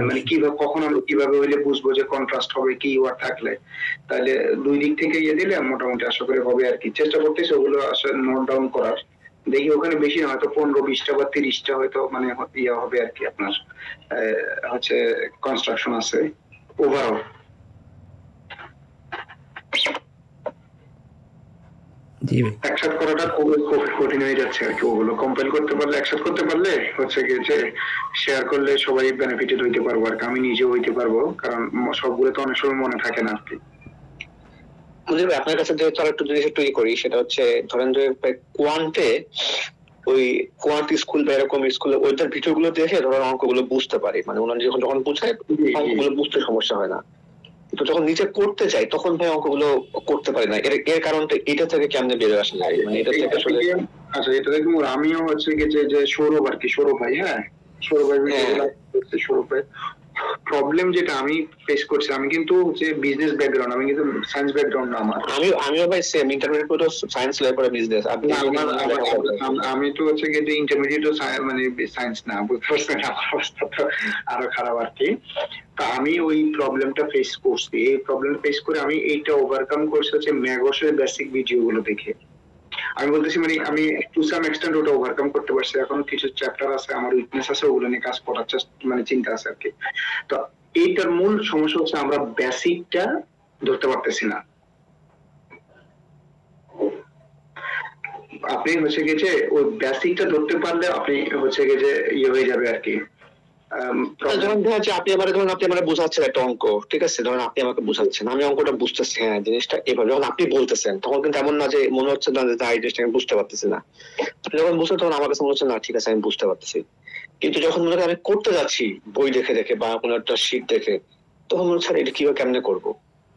মানে কিভাবে কখন আমি কিভাবে হইলে বুঝবো যে কন্ট্রাস্ট হবে কি ওয়ার্ড থাকলে, তাহলে দুই দিক থেকে ইয়ে দিলে মোটামুটি আশা করি হবে আর কি। চেষ্টা করতেছি ওগুলো আসলে নোট ডাউন করার। দেখি ওখানে বেশি না, হয়তো 15-20টা বা 30টা হয়তো মানে ইয়ে হবে আর কি আপনার হচ্ছে কনস্ট্রাকশন আছে ওভারঅল। একসাথে করাটা খুবই কঠিন হয়ে যাচ্ছে আর কি। ওগুলো কম্পাইল করতে পারলে, একসাথে করতে পারলে হচ্ছে গিয়ে যে শেয়ার করলে সবাই বেনিফিটেড হইতে পারবো আর কি, আমি নিজেও হইতে পারবো, কারণ সবগুলো তো অনেক সময় মনে থাকে না আর কি। আপনার কাছে যে একটু জিনিস একটু ই করি, সেটা হচ্ছে ধরেন যে কোয়ান্টে ওই কোয়ান্ট স্কুল বা এরকম স্কুলে ওইটার ভিডিও গুলো দেখে ধরেন অঙ্কগুলো বুঝতে পারি, মানে ওনার যখন বুঝায় অঙ্কগুলো বুঝতে সমস্যা হয় না। তো যখন নিজে করতে চাই তখন ভাই অঙ্কগুলো করতে পারি না, এর কারণটা এটা থেকে কেমনে বেরিয়ে আসা যায়? মানে এটা থেকে আসলে আচ্ছা এটা দেখুন, আমিও হচ্ছে যে সৌরভ আর কি, সৌরভ ভাই, হ্যাঁ সৌরভ ভাই প্রবলেম যেটা আমি ফেস করছি, আমি কিন্তু হচ্ছে বিজনেস ব্যাকগ্রাউন্ড, আমি কিন্তু সায়েন্স ব্যাকগ্রাউন্ড না আমার। আমিও ভাই সেম, ইন্টারমিডিয়েট পরে সায়েন্স লেবার বিজনেস। আমি তো হচ্ছে যে ইন্টারমিডিয়েট মানে সায়েন্স না, বুঝতে পারছেন আমার অবস্থা তো আরো খারাপ আর কি। তা আমি ওই প্রবলেমটা ফেস করছি, এই প্রবলেম ফেস করে আমি এইটা ওভারকাম করছি হচ্ছে ম্যাগসের বেসিক ভিডিও গুলো দেখে। আমি বলতেছি মানে আমি টু সাম এক্সটেন্ট ওটা ওভারকাম করতে পারছি। এখন কিছু চ্যাপ্টার আছে আমার উইকনেস আছে, ওগুলো নিয়ে কাজ করার মানে চিন্তা আছে আর কি। তো এইটার মূল সমস্যা হচ্ছে আমরা বেসিকটা ধরতে পারতেছি না। আপনি হচ্ছে গেছে ওই বেসিকটা ধরতে পারলে আপনি হচ্ছে গেছে ইয়ে হয়ে যাবে আর কি। ধরেন আপনি আমার বুঝাচ্ছেন একটা অঙ্ক, ঠিক আছে, ধরেন আপনি আমাকে বুঝাচ্ছেন, আমি অঙ্কটা বুঝতেছি, হ্যাঁ জিনিসটা এভাবে, যখন আপনি বলতেছেন তখন কিন্তু এমন না যে মনে হচ্ছে না যে এই জিনিসটা আমি বুঝতে পারতেছি না। আপনি যখন বুঝছেন তখন আমার কাছে মনে হচ্ছে না ঠিক আছে আমি বুঝতে পারতেছি, কিন্তু যখন মনে করেন আমি করতে যাচ্ছি বই দেখে দেখে বা কোনো একটা শীট দেখে, তখন মনে হচ্ছে এটা কিভাবে কেমনে করবো।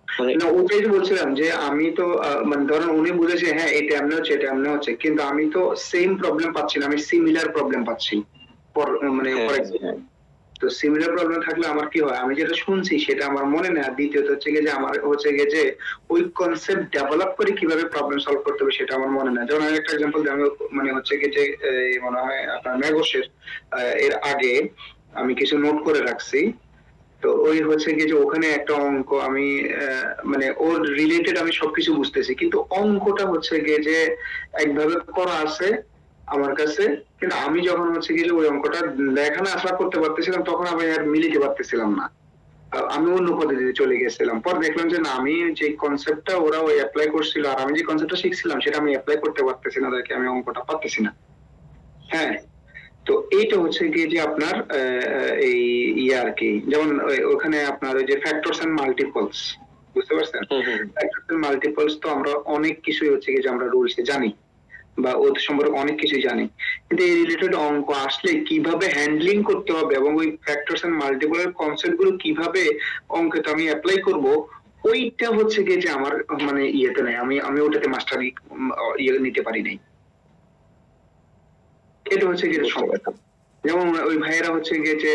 মানে ওটাই তো বলছিলাম যে আমি তো মানে ধরেন উনি বুঝেছে হ্যাঁ এটা এমনি হচ্ছে এটা এমনি হচ্ছে, কিন্তু আমি তো সেম প্রবলেম পাচ্ছি না, আমি সিমিলার প্রবলেম পাচ্ছি মানে তো সিমিলার প্রবলেম থাকলে আমার কি হয়, আমি যেটা শুনছি সেটা আমার মনে নেই। আর দ্বিতীয়ত হচ্ছে যে আমার হচ্ছে যে ওই কনসেপ্ট ডেভেলপ করে কিভাবে প্রবলেম সলভ করতে হবে সেটা আমার মনে নেই। যেমন আমি একটা এক্সাম্পল দিই, আমি মানে হচ্ছে যে মনে হয় আপনার ম্যাগসের এর আগে আমি কিছু নোট করে রাখছি। তো ওই হচ্ছে যে ওখানে একটা অঙ্ক আমি মানে ওর রিলেটেড আমি সবকিছু বুঝতেছি, কিন্তু অঙ্কটা হচ্ছে যে একভাবে করা আছে আমার কাছে, কিন্তু আমি যখন হচ্ছে যে ওই অঙ্কটা দেখানো আসা করতে পারতেছিলাম তখন আমি আর মিলিতে পারতেছিলাম না, আমি অন্য পদ্ধতিতে চলে গেছিলাম। পর দেখলাম যে না, আমি যে কনসেপ্টটা ওরা ওই অ্যাপ্লাই করছিল আর আমি যে কনসেপ্টটা শিখছিলাম সেটা আমি অ্যাপ্লাই করতে পারতেছি না, দেখে আমি অঙ্কটা পারতেছি না। হ্যাঁ, তো এইটা হচ্ছে গিয়ে যে আপনার এই ইয়ে আর কি, যেমন ওখানে আপনার ওই যে ফ্যাক্টরস এন্ড মাল্টিপলস, বুঝতে পারছেন? ফ্যাক্টরস এন্ড মাল্টিপলস তো আমরা অনেক কিছুই হচ্ছে গিয়ে যে আমরা রুলসে জানি বা ওদের সম্পর্কে অনেক কিছুই জানি, কিন্তু এই রিলেটেড অঙ্ক আসলে কিভাবে হ্যান্ডলিং করতে হবে এবং ওই ফ্যাক্টরস এন্ড মাল্টিপলের কনসেপ্ট গুলো কিভাবে অঙ্কে তো আমি অ্যাপ্লাই করব, ওইটা হচ্ছে গিয়ে যে আমার মানে ইয়েতে নাই, আমি ওটাতে মাস্টারি ইয়ে নিতে পারি নাই। এটা হচ্ছে গিয়ে সমস্যা। যেমন ওই ভাইয়েরা হচ্ছে গিয়ে যে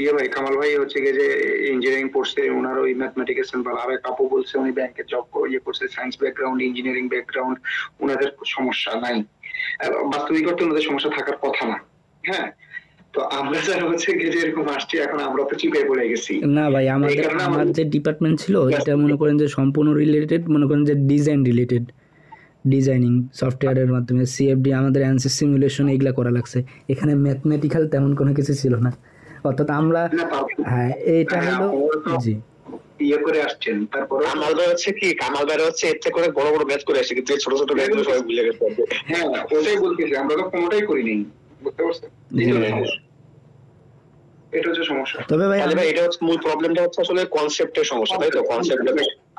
ইয়ে ভাই কামাল ভাই হচ্ছে গিয়ে যে ইঞ্জিনিয়ারিং পড়ছে, ওনার ওই ম্যাথমেটিক্স সিম্পল। আর এক আপু বলছে উনি ব্যাংকে জব ইয়ে করছে, সায়েন্স ব্যাকগ্রাউন্ড, ইঞ্জিনিয়ারিং ব্যাকগ্রাউন্ড, ওনাদের সমস্যা নাই। বাস্তবিক অর্থে ওনাদের সমস্যা থাকার কথা না। হ্যাঁ, তো আমরা যারা হচ্ছে গিয়ে যে এরকম আসছি এখন আমরা তো চিপে পড়ে গেছি। না ভাই, এই কারণে আমার যে ডিপার্টমেন্ট ছিল এটা মনে করেন যে সম্পূর্ণ রিলেটেড, মনে করেন যে ডিজাইন রিলেটেড, ডিজাইনিং সফটওয়্যারের মাধ্যমে সিএফডি, আমাদের অ্যানসিস সিমুলেশন এগুলা করা লাগছে। এখানে ম্যাথমেটিক্যাল তেমন কোনো কিছু ছিল না, অর্থাৎ আমরা হ্যাঁ এইটা হলো জি ইয়ে করে আসছেন। তারপরে কামাল ভাই হচ্ছে কি, কামাল ভাই হচ্ছে এর থেকে অনেক বড় বড় ম্যাচ করে আসে, কিন্তু এই ছোট ছোট ম্যাচ গুলো সবাই ভুলে গেছে। হ্যাঁ ওটাই বলতেছি, আমরা তো কোনোটাই করিনি, বুঝতে পারছেন? এটা হচ্ছে সমস্যা। তবে ভাই তাহলে ভাই এটা হচ্ছে মূল প্রবলেমটা হচ্ছে আসলে কনসেপ্টের সমস্যা, তাই তো? কনসেপ্টটা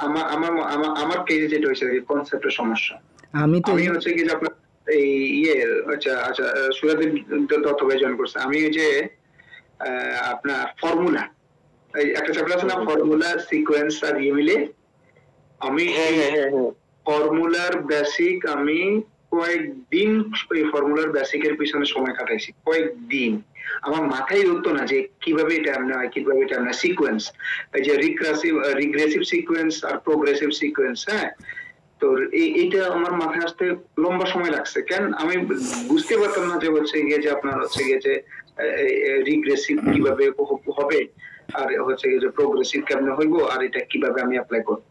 আমার আমার আমার আমার কেসে যেটা হয়েছে কনসেপ্টের সমস্যা। আমি হচ্ছে কি যে আপনার এই ইয়ে আচ্ছা সুরাদের দত্ত ভাই জয়েন করছে। আমি ওই যে আপনার ফর্মুলা, এই একটা চ্যাপ্টার আছে না ফর্মুলা, সিকোয়েন্স আর ইয়ে মিলে, আমি ফর্মুলার বেসিক আমি কয়েকদিন ওই ফর্মুলার বেসিকের পিছনে সময় কাটাইছি, কয়েকদিন। আমার মাথায় ধরতো না যে কিভাবে এটা এমন হয়, কিভাবে এটা এমন সিকোয়েন্স, এই যে রিগ্রেসিভ সিকোয়েন্স আর প্রোগ্রেসিভ সিকোয়েন্স। হ্যাঁ, তো এইটা আমার মাথায় আসতে লম্বা সময় লাগছে। কেন আমি বুঝতে পারতাম না যে হচ্ছে গিয়ে যে আপনার হচ্ছে গিয়ে যে রিগ্রেসিভ কিভাবে হবে, আর হচ্ছে গিয়ে যে প্রোগ্রেসিভ কেমনে হইব, আর এটা কিভাবে আমি অ্যাপ্লাই করব।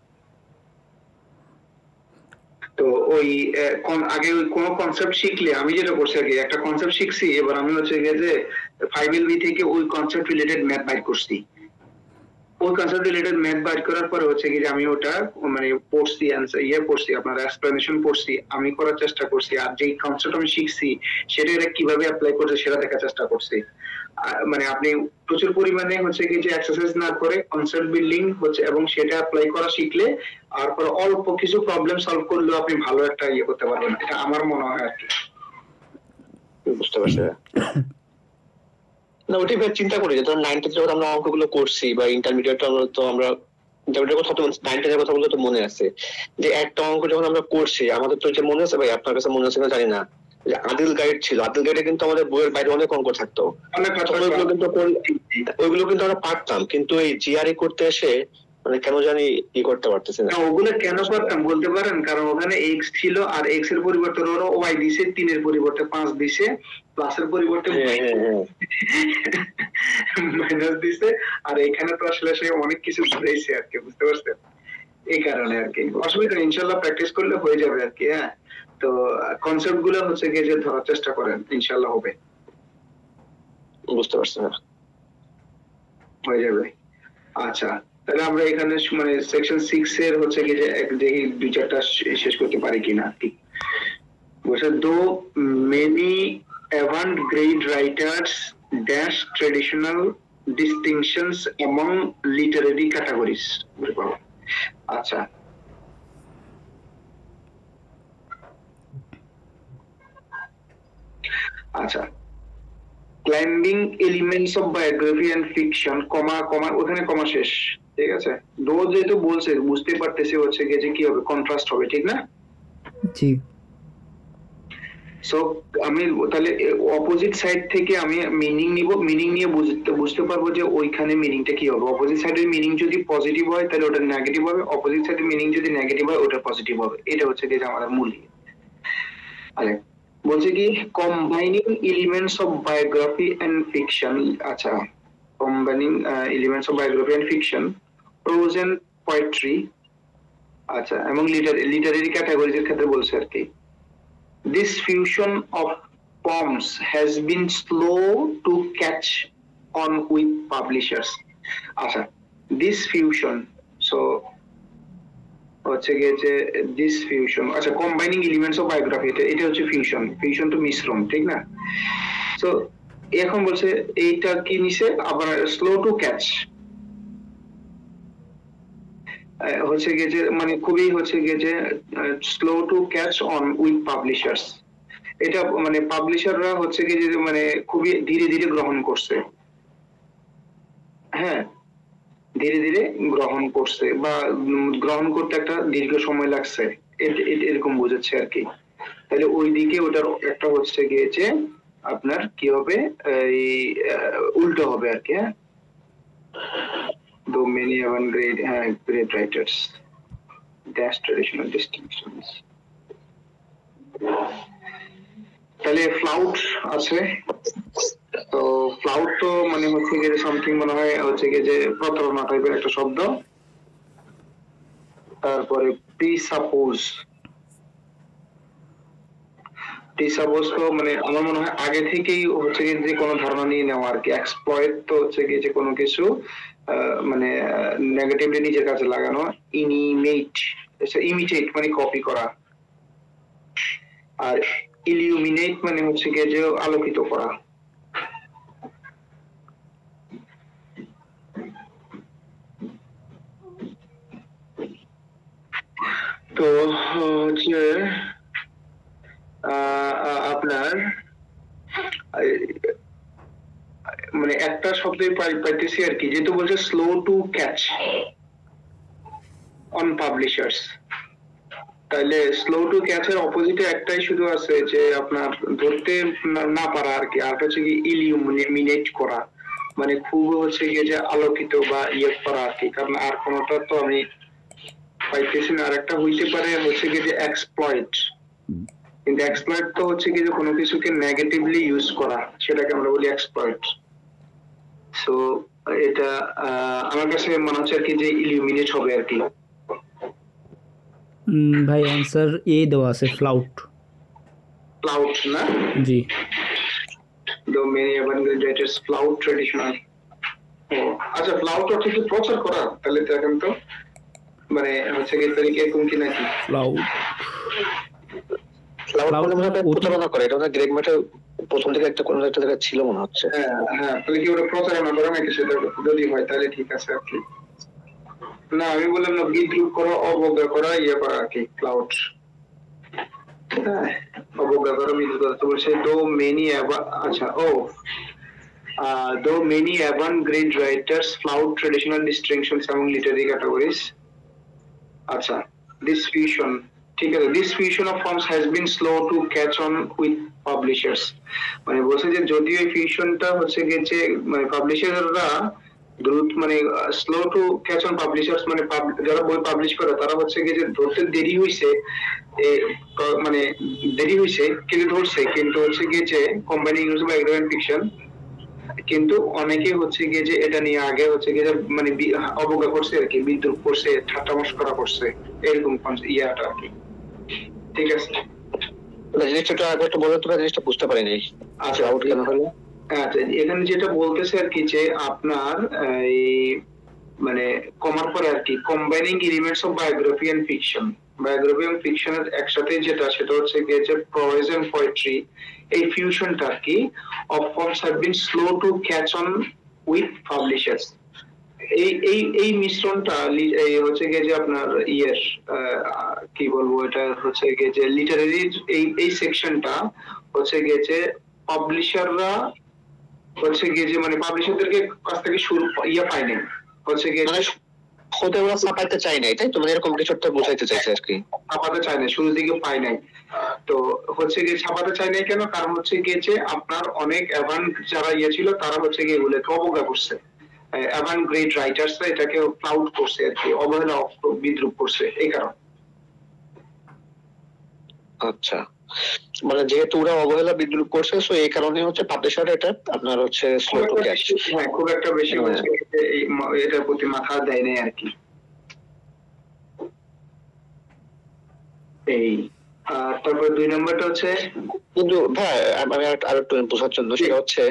তো ওই আগে ওই কোনো কনসেপ্ট শিখলে, আমি যেটা করছি আগে একটা কনসেপ্ট শিখছি, এবার আমি হচ্ছে গিয়ে যে 5LB থেকে ওই কনসেপ্ট রিলেটেড ম্যাথ বাইর করছি। ওই কনসেপ্ট রিলেটেড ম্যাথ বাইর করার পরে হচ্ছে কি যে আমি ওটা মানে পড়ছি, পড়ছি, আপনার এক্সপ্লেনেশন পড়ছি, আমি করার চেষ্টা করছি, আর যেই কনসেপ্ট আমি শিখছি সেটা এরা কিভাবে অ্যাপ্লাই করছে সেটা দেখার চেষ্টা করছি। মানে আপনি প্রচুর পরিমাণে হচ্ছে কি যে এক্সারসাইজ না করে কনসেপ্ট বিল্ডিং হচ্ছে এবং সেটা অ্যাপ্লাই করা শিখলে, আর পরে অল্প কিছু প্রবলেম সলভ করলেও আপনি ভালো একটা ইয়ে করতে পারবেন, এটা আমার মনে হয় আর কি। বুঝতে পারছি না, ওটাই চিন্তা করি যে ধর 9th যখন আমরা অঙ্কগুলো করছি বা ইন্টারমিডিয়েট তো আমরা ইন্টারমিডিয়েট কথা তো 9th কথা বলতে তো মনে আছে যে একটা অঙ্ক যখন আমরা করছি, আমাদের তো যে মনে আছে ভাই, আপনার কাছে মনে আছে না জানি না, যে আদিল গাইড ছিল, আদিল গাইডে কিন্তু আমাদের বইয়ের বাইরে অনেক অঙ্ক থাকতো, ওইগুলো কিন্তু আমরা পারতাম, কিন্তু এই জিআরই করতে এসে মানে কেন জানি ই করতে পারতেছি না। ওগুলো কেন পারতাম বলতে পারেন? কারণ ওখানে এক্স ছিল, আর এক্স এর পরিবর্তে ওরা ওয়াই দিছে, 3 এর পরিবর্তে 5 দিছে, প্লাসের পরিবর্তে মাইনাস দিছে, আর এখানে তো আসলে সে অনেক কিছু ঘুরেছে আর কি, বুঝতে পারছেন? এই কারণে আর কি অসুবিধা, ইনশাল্লাহ প্র্যাকটিস করলে হয়ে যাবে আর কি। হ্যাঁ, তো কনসেপ্ট গুলো হচ্ছে গিয়ে যে ধরার চেষ্টা করেন, ইনশাল্লাহ হবে। বুঝতে পারছি, হয়ে যাবে। আচ্ছা, তাহলে আমরা এখানে মানে সেকশন 6 এর হচ্ছে কি যে দেখি 2-4টা শেষ করতে পারি কিনা। ঠিক বলছে, দো many avant-garde writers dash traditional distinctions among literary categories. আচ্ছা, আচ্ছা, climbing elements of biography and fiction, comma comma, ওখানে কমা শেষ। ঠিক আছে, দো যেহেতু বলছে বুঝতে পারতেছি হচ্ছে গিয়ে যে কি হবে, কন্ট্রাস্ট হবে, ঠিক না? জি। সো আমি তাহলে অপোজিট সাইড থেকে আমি মিনিং নিব, মিনিং নিয়ে বুঝতে পারবো যে ওইখানে মিনিংটা কি হবে। অপোজিট সাইডের মিনিং যদি পজিটিভ হয় তাহলে ওটা নেগেটিভ হবে, অপোজিট সাইডের মিনিং যদি নেগেটিভ হয় ওটা পজিটিভ হবে। এটা হচ্ছে কি আমাদের মূল। আচ্ছা, বলছে কি combining elements of biography and fiction. আচ্ছা, combining elements of biography and fiction, prose and poetry. আচ্ছা, এবং লিটারেরি ক্যাটাগরিজ এর ক্ষেত্রে বলছে আর কি, this fusion of forms has been slow to catch on with publishers. আচ্ছা, this fusion, so হচ্ছে গিয়ে যে this fusion, আচ্ছা, combining elements of biography, এটা হচ্ছে ফিউশন, ফিউশন তো মিশ্রণ, ঠিক না? সো এখন বলছে এইটা কি নিছে আবার স্লো টু ক্যাচ, হচ্ছে গিয়ে যে মানে খুবই হচ্ছে গিয়ে যে slow to catch on with publishers. এটা মানে পাবলিশাররা হচ্ছে গিয়ে যে মানে খুবই ধীরে ধীরে গ্রহণ করছে। হ্যাঁ, ধীরে ধীরে গ্রহণ করছে বা গ্রহণ করতে একটা দীর্ঘ সময় লাগছে, এরকম বোঝাচ্ছে আর কি। তাহলে ওই দিকে ওটার একটা হচ্ছে গিয়ে যে আপনার কি হবে, এই উল্টো হবে আর কি। হ্যাঁ, though many avant-garde great writers dash traditional distinctions। তাহলে ফ্লাউট আছে, তো ফ্লাউট তো মানে হচ্ছে গিয়ে সামথিং মনে হয় হচ্ছে গিয়ে যে প্রতারণা টাইপের একটা শব্দ। তারপরে প্রিসাপোজ, প্রিসাপোজ তো মানে আমার মনে হয় আগে থেকেই হচ্ছে গিয়ে যে কোনো ধারণা নিয়ে নেওয়া আর কি। এক্সপ্লয়েট তো হচ্ছে গিয়ে যে কোনো কিছু মানে নেগেটিভলি নিজের কাছে লাগানো। ইমিটেট মানে কপি করা, আর ইলিউমিনেট মানে হচ্ছে গিয়ে যে আলোকিত করা। তো হচ্ছে আপনার মানে একটা শব্দে পাইতেছি আর কি, যেহেতু বলছে slow to catch on publishers, তাহলে স্লো টু ক্যাচ এর অপোজিটে একটাই শুধু আছে যে আপনার ধরতে না পারা আর কি। আর হচ্ছে কি ইলিউমিনেট করা, মানে খুব হচ্ছে গিয়ে যে আলোকিত বা ইয়ে করা আর কি। কারণ আর কোনোটা তো আমি পাইতেছি না। আর একটা হইতে পারে হচ্ছে গিয়ে যে এক্সপ্লয়েট, কিন্তু এক্সপ্লয়েট তো হচ্ছে কি যে কোনো কিছুকে নেগেটিভলি ইউজ করা, সেটাকে আমরা বলি এক্সপ্লয়েট। সো এটা আমার কাছে মনে হচ্ছে আর কি যে ইলিউমিনেট হবে আর কি। ভাই অ্যান্সার এ দেওয়া আছে, ফ্লাউট। ফ্লাউট না? জি। Though many avant-garde writers flout traditional। আচ্ছা, ফ্লাউট অর্থ কি প্রচার করা? তাহলে দেখেন তো মানে হচ্ছে কি এরকম কি নাকি? ফ্লাউট প্রচারণা করে, এটা গ্রেগ মেটে প্রথম থেকে একটা কোনো একটা জায়গায় ছিল মনে হচ্ছে। হ্যাঁ হ্যাঁ, তাহলে কি ওরা প্রচারণা করে নাকি? সেটা যদি হয় তাহলে ঠিক আছে আর কি। না, আমি বললাম না, বিদ্রুপ করা, অবজ্ঞা করা, ইয়ে করা আর কি, ক্লাউড। হ্যাঁ, অবজ্ঞা করা, বিদ্রুপ করা। তো বলছে দো মেনি আচ্ছা ও though many avant-garde writers flout traditional distinctions among literary categories। আচ্ছা, this fusion, ঠিক আছে, this fusion of forms has been slow to catch on with publishers। মানে বলছে যে যদিও এই ফিউশনটা হচ্ছে গেছে মানে পাবলিশাররা দ্রুত মানে slow to catch on publishers, মানে যারা বই পাবলিশ করে তারা হচ্ছে গিয়ে যে ধরতে দেরি হইছে, মানে দেরি হইছে কিন্তু ধরছে, কিন্তু হচ্ছে গিয়ে যে কম্বাইনিং ইউজ বা এগ্রিমেন্ট ফিকশন, কিন্তু অনেকে হচ্ছে গিয়ে যে এটা নিয়ে আগে হচ্ছে গিয়ে মানে অবজ্ঞা করছে আর কি, বিদ্রুপ করছে, ঠাট্টা মশকরা করছে, এরকম ইয়াটা আর কি। ঠিক আছে, জিনিসটা একটু বলে তো, জিনিসটা বুঝতে পারিনি। আচ্ছা, আউট কেন হলো? আচ্ছা, এখানে যেটা বলতেছে আর কি যে আপনার এই মানে কমার পরে আর কি combining elements of biography and fiction, biography এবং ফিকশনের একসাথে যেটা, সেটা হচ্ছে গিয়ে যে প্রোজ এন্ড পোয়েট্রি, এই ফিউশনটা আর কি of forms have been slow to catch on with publishers. এই মিশ্রণটা এই হচ্ছে গিয়ে যে আপনার ইয়ের কি বলবো, এটা হচ্ছে গিয়ে যে লিটারারি এই সেকশনটা হচ্ছে গিয়ে যে পাবলিশাররা হচ্ছে গিয়ে যে মানে পাবলিশারদেরকে কাছ থেকে শুরু ইয়া পায়নি, হচ্ছে গিয়ে হতে ওরা ছাপাইতে চাই নাই, তাই তো? মানে এরকম কিছু একটা বোঝাইতে চাইছে আর কি। ছাপাতে চায় না, শুরুর দিকে পায় নাই। তো হচ্ছে গিয়ে ছাপাতে চায় নাই কেন? কারণ হচ্ছে গিয়ে যে আপনার অনেক অ্যাভান্ট যারা ইয়ে ছিল তারা হচ্ছে গিয়ে এগুলোকে অবজ্ঞা করছে। avant-garde রাইটার্সরা এটাকে ক্লাউড করছে আর কি, অবহেলা বিদ্রুপ করছে, এই কারণ। আচ্ছা, মানে যেহেতু ওরা অবহেলা বিদ্রুপ করছে, সো এই কারণে হচ্ছে পাবলিশার এটা আপনার হচ্ছে স্লো টু ক্যাচ। হ্যাঁ, খুব একটা বেশি হচ্ছে এটার প্রতি মাথা দেয় নাই আর কি। এই তারপর 2 নম্বরটা হচ্ছে, কিন্তু ভাই আমি আর একটু বোঝার জন্য, সেটা হচ্ছে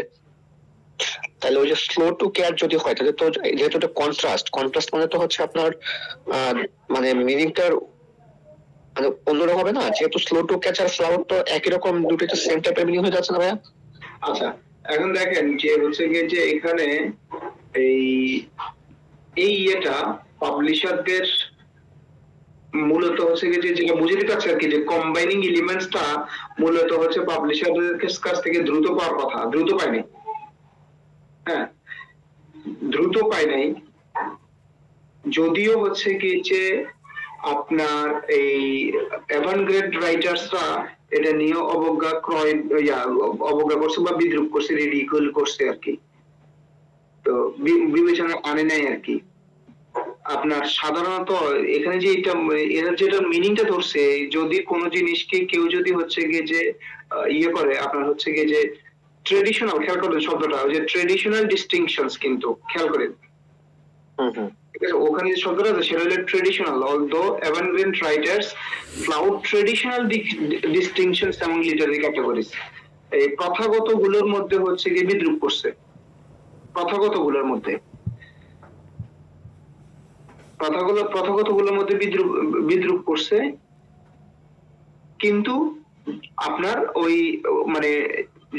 তাহলে ওই যে স্লো টু ক্যাচ যদি হয়, তাহলে তো যেহেতু এটা কন্ট্রাস্ট মানে তো হচ্ছে আপনার মানে মিনিংটার মানে অন্যরকম হবে না? যেহেতু স্লো টু ক্যাচ আর ফ্লাউট তো একই রকম, দুটো তো সেম টাইপের মিনিং হয়ে যাচ্ছে না ভাইয়া? আচ্ছা, এখন দেখেন যে হচ্ছে গিয়ে যে এখানে এই ইয়েটা পাবলিশারদের মূলত হচ্ছে গিয়ে যে যেটা বুঝে দিতে চাচ্ছে আর কি, যে কম্বাইনিং এলিমেন্টসটা মূলত হচ্ছে পাবলিশারদের কাছ থেকে দ্রুত পাওয়ার কথা, দ্রুত পায়নি। হ্যাঁ, দ্রুত পায় নাই, যদিও হচ্ছে কি যে আপনার এই avant-garde রাইটার্সরা এটা নিয়ে অবজ্ঞা অবজ্ঞা করছে বা বিদ্রুপ করছে, রিডিকুল করছে আর কি। তো বিবেচনা আনে নাই আর কি। আপনার সাধারণত এখানে যে এরা যেটা মিনিংটা ধরছে, যদি কোনো জিনিসকে কেউ যদি হচ্ছে গিয়ে যে ইয়ে করে, আপনার হচ্ছে গিয়ে যে ট্রেডিশনাল, খেয়াল করেন শব্দটা, ওই যে ট্রেডিশনাল ডিস্টিংশনস, কিন্তু খেয়াল করেন ঠিক আছে, ওখানে যে শব্দটা আছে সেটা হলো traditional, although avant-garde writers flout traditional distinctions among literary categories। এই প্রথাগত গুলোর মধ্যে হচ্ছে গিয়ে বিদ্রুপ করছে, প্রথাগত গুলোর মধ্যে বিদ্রুপ করছে। কিন্তু আপনার ওই মানে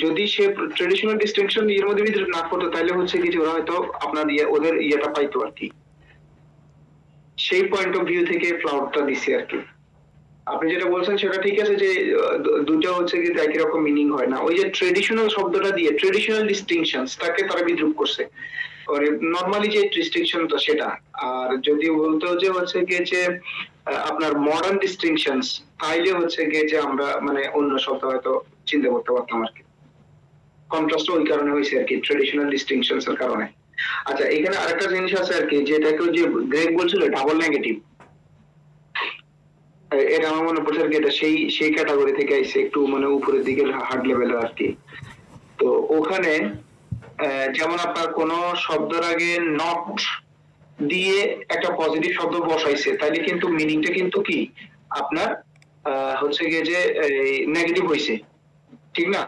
যদি সে ট্রেডিশনাল ডিস্টিংশন এর মধ্যে বিদ্রুপ না করতো, তাহলে হচ্ছে কি যে ওরা হয়তো আপনার ওদের ইয়েটা পাইতো আর কি। সেই পয়েন্ট অফ ভিউ থেকে ফ্লাউটটা দিছে আর কি। আপনি যেটা বলছেন সেটা ঠিক আছে যে দুটো হচ্ছে কি একই রকম মিনিং হয় না। ওই যে ট্রেডিশনাল শব্দটা দিয়ে ট্রেডিশনাল ডিস্টিংশনস তাকে তারা বিদ্রুপ করছে, নরমালি যে ডিস্টিংশন তো সেটা। আর যদি বলতো যে হচ্ছে গিয়ে যে আপনার মডার্ন ডিস্টিংশনস, তাইলে হচ্ছে গিয়ে যে আমরা মানে অন্য শব্দ হয়তো চিন্তা করতে পারতাম আর কি। কন্ট্রাস্ট ওই কারণে হয়েছে আর কি, ট্রেডিশনাল ডিস্টিংশনস এর কারণে। আচ্ছা, এখানে আরেকটা জিনিস আছে আর কি, যেটাকে যে গ্রেগ বলছিল ডাবল নেগেটিভ, এটা আমার মনে পড়ছে আর কি, এটা সেই ক্যাটাগরি থেকে আইছে, একটু মানে উপরের দিকে হার্ড লেভেলের আর কি। তো ওখানে যেমন আপনার কোন শব্দের আগে নট দিয়ে একটা পজিটিভ শব্দ বসাইছে, তাইলে কিন্তু মিনিংটা কিন্তু কি আপনার হচ্ছে গিয়ে যে নেগেটিভ হয়েছে, ঠিক না?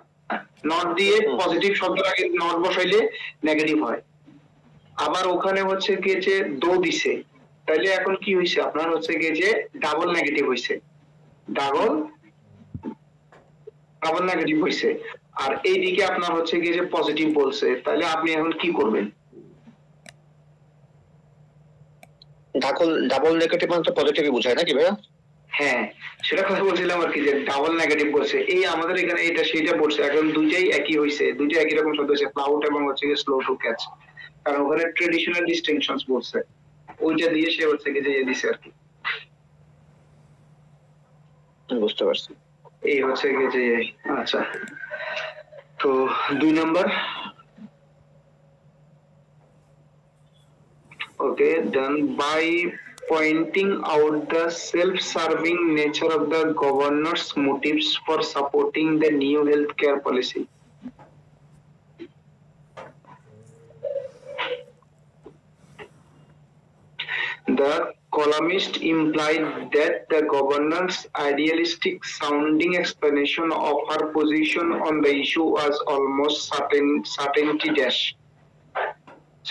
নট দিয়ে পজিটিভ শব্দের আগে নট বসাইলে নেগেটিভ হয়। আবার ওখানে হচ্ছে গিয়ে যে দো দিছে, তাইলে এখন কি হয়েছে আপনার হচ্ছে গিয়ে যে ডাবল নেগেটিভ হয়েছে, ডাবল নেগেটিভ হয়েছে। আর এইদিকে আপনার হচ্ছে গিয়ে যে পজিটিভ বলছে, তাহলে আপনি এখন কি করবেন? ডাবল নেগেটিভ মানে তো পজিটিভই বোঝায় নাকি ভাইয়া? হ্যাঁ, সেটা কথা বলছিলাম আর কি, যে ডাবল নেগেটিভ বলছে। এই আমাদের এখানে এটা সেটা বলছে, এখন দুইটাই একই হয়েছে, দুইটাই একই রকম শব্দ হয়েছে, ক্লাউড এবং হচ্ছে গিয়ে স্লো টু ক্যাচ। কারণ ওখানে ট্রেডিশনাল ডিস্টিংশনস বলছে, ওইটা দিয়ে সে হচ্ছে গিয়ে যে দিছে আর কি। বুঝতে পারছি। এই হচ্ছে গিয়ে যে আচ্ছা, তো 2 number. Okay, done by pointing out the self-serving nature of the governor's motives for supporting the new healthcare policy. The columnist implied that the governor's idealistic sounding explanation of her position on the issue was almost certainty dash.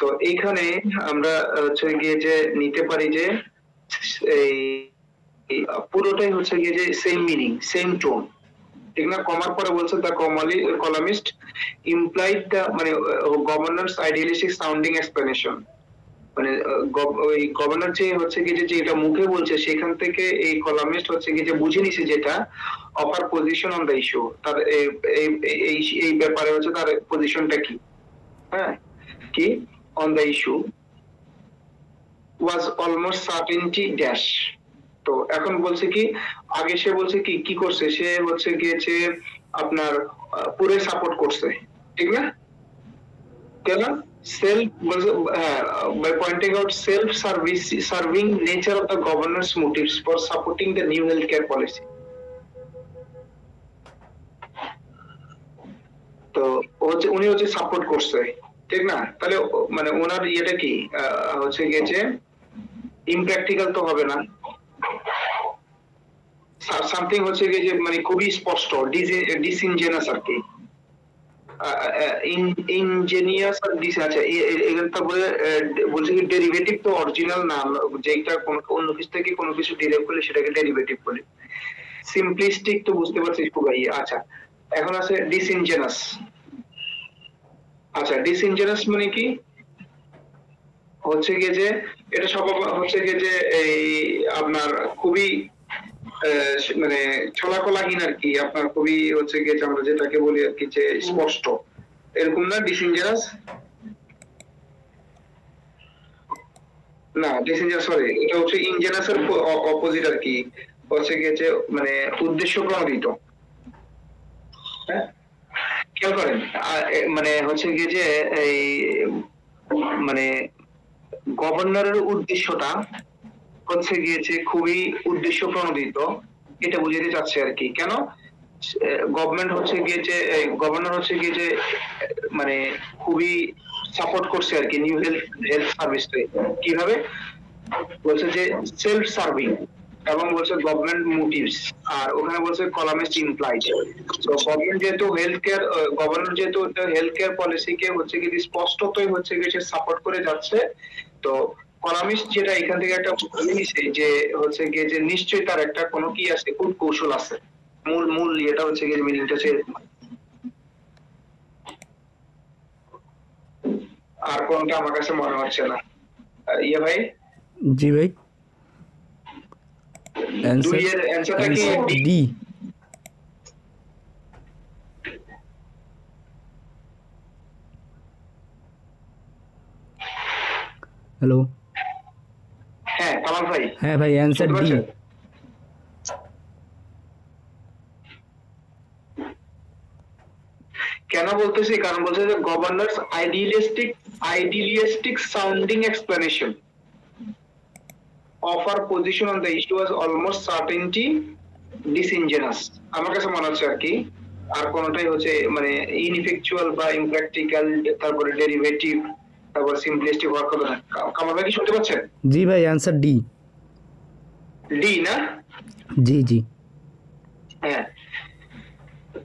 So এইখানে আমরা হচ্ছে গিয়ে যে নিতে পারি যে এই পুরোটাই হচ্ছে গিয়ে যে সেম মিনিং, সেম টোন, ঠিক না? কমার পরে বলছে দ্য কলামিস্ট ইমপ্লাইড দ্য মানে গভর্নরস আইডিয়ালিস্টিক সাউন্ডিং এক্সপ্লেনেশন, মানে ওই গভর্নর যে হচ্ছে গিয়ে যে এটা মুখে বলছে সেখান থেকে এই কলামিস্ট হচ্ছে গিয়ে যে বুঝে নিছে যেটা offer position on the issue, তার এই ব্যাপারে হচ্ছে তার পজিশনটা কি, হ্যাঁ কি on the issue was almost certainty dash। তো এখন বলছে কি, আগে সে বলছে কি কি করছে, সে হচ্ছে গিয়েছে আপনার পুরো সাপোর্ট করছে, ঠিক না? কেন? Self by pointing out serving nature of the governor's motives for supporting the new healthcare policy। তো উনি হচ্ছে সাপোর্ট করছে, ঠিক না? তাহলে মানে ওনার ইয়েটা কি হচ্ছে গিয়েছে ইমপ্র্যাকটিক্যাল তো হবে না, সামথিং হচ্ছে গিয়ে যে মানে খুবই স্পষ্ট, ডিসইনজেনাস আর কি, ইনজেনিয়াস আর ডিস। আচ্ছা, এখানে তারপরে বলছে কি ডেরিভেটিভ তো অরিজিনাল না, যেটা অন্য কিছু থেকে কোনো কিছু ডিরাইভ করলে সেটাকে ডেরিভেটিভ বলে। সিম্পলিস্টিক তো বুঝতে পারছিস ভাই। আচ্ছা, এখন আছে ডিসইনজেনাস। আচ্ছা, ডিসইনজেনাস মানে কি হচ্ছে গিয়ে যে এটা সব হচ্ছে গিয়ে যে এই আপনার খুবই মানে ছলাকলাহীন আর কি, আপনার খুবই হচ্ছে গিয়ে আমরা যেটাকে বলি আর কি যে স্পষ্ট, এরকম না ডিসইনজেনাস? না, ডিসইনজেনাস সরি, এটা হচ্ছে ইনজেনাস এর অপোজিট আর কি, হচ্ছে গিয়ে যে মানে উদ্দেশ্য প্রণোদিত, খেয়াল করেন মানে হচ্ছে কি যে এই মানে গভর্নরের উদ্দেশ্যটা হচ্ছে গিয়েছে খুবই উদ্দেশ্য প্রণোদিত, এটা বুঝাতে চাচ্ছে আর কি। কেন গভর্নমেন্ট হচ্ছে গিয়ে যে গভর্নর হচ্ছে গিয়ে যে মানে খুবই সাপোর্ট করছে আর কি নিউ হেলথ সার্ভিসকে। কিভাবে বলছে যে সেলফ সার্ভিং, এবং বলছে গভর্নমেন্ট মোটিভস, আর ওখানে বলছে কলামিস্ট ইমপ্লাইড। তো গভর্নমেন্ট যেহেতু হেলথ কেয়ার, গভর্নর যেহেতু হেলথ কেয়ার পলিসিকে হচ্ছে কি স্পষ্টতই হচ্ছে কি সে সাপোর্ট করে যাচ্ছে, তো কলামিস্ট যেটা এখান থেকে একটা নিছে যে হচ্ছে গিয়ে যে নিশ্চয়ই তার একটা কোনো কি আছে, কৌশল আছে। মূল মূল এটা হচ্ছে গিয়ে মিনিংটা হচ্ছে। আর কোনটা আমার কাছে মনে হচ্ছে না। ইয়ে ভাই, জি ভাই, দুইয়ের অ্যানসারটা কি ডি। হ্যালো, হ্যাঁ কামাল ভাই, হ্যাঁ ভাই, অ্যান্সার ডি। কেন বলতেছি? কারণ বলছে যে governors idealistic sounding explanation of our position on the issue was almost certainty disingenuous, আমার কাছে মনে হচ্ছে আর কি। আর কোনটাই হচ্ছে মানে ইনইফেকচুয়াল বা ইমপ্র্যাকটিক্যাল, তারপরে ডেরিভেটিভ, তারপর সিম্পলিস্টিক হওয়ার কথা না। কামাল ভাই কি শুনতে পাচ্ছেন? জি ভাই, অ্যান্সার ডি। ডি না? জি জি। হ্যাঁ,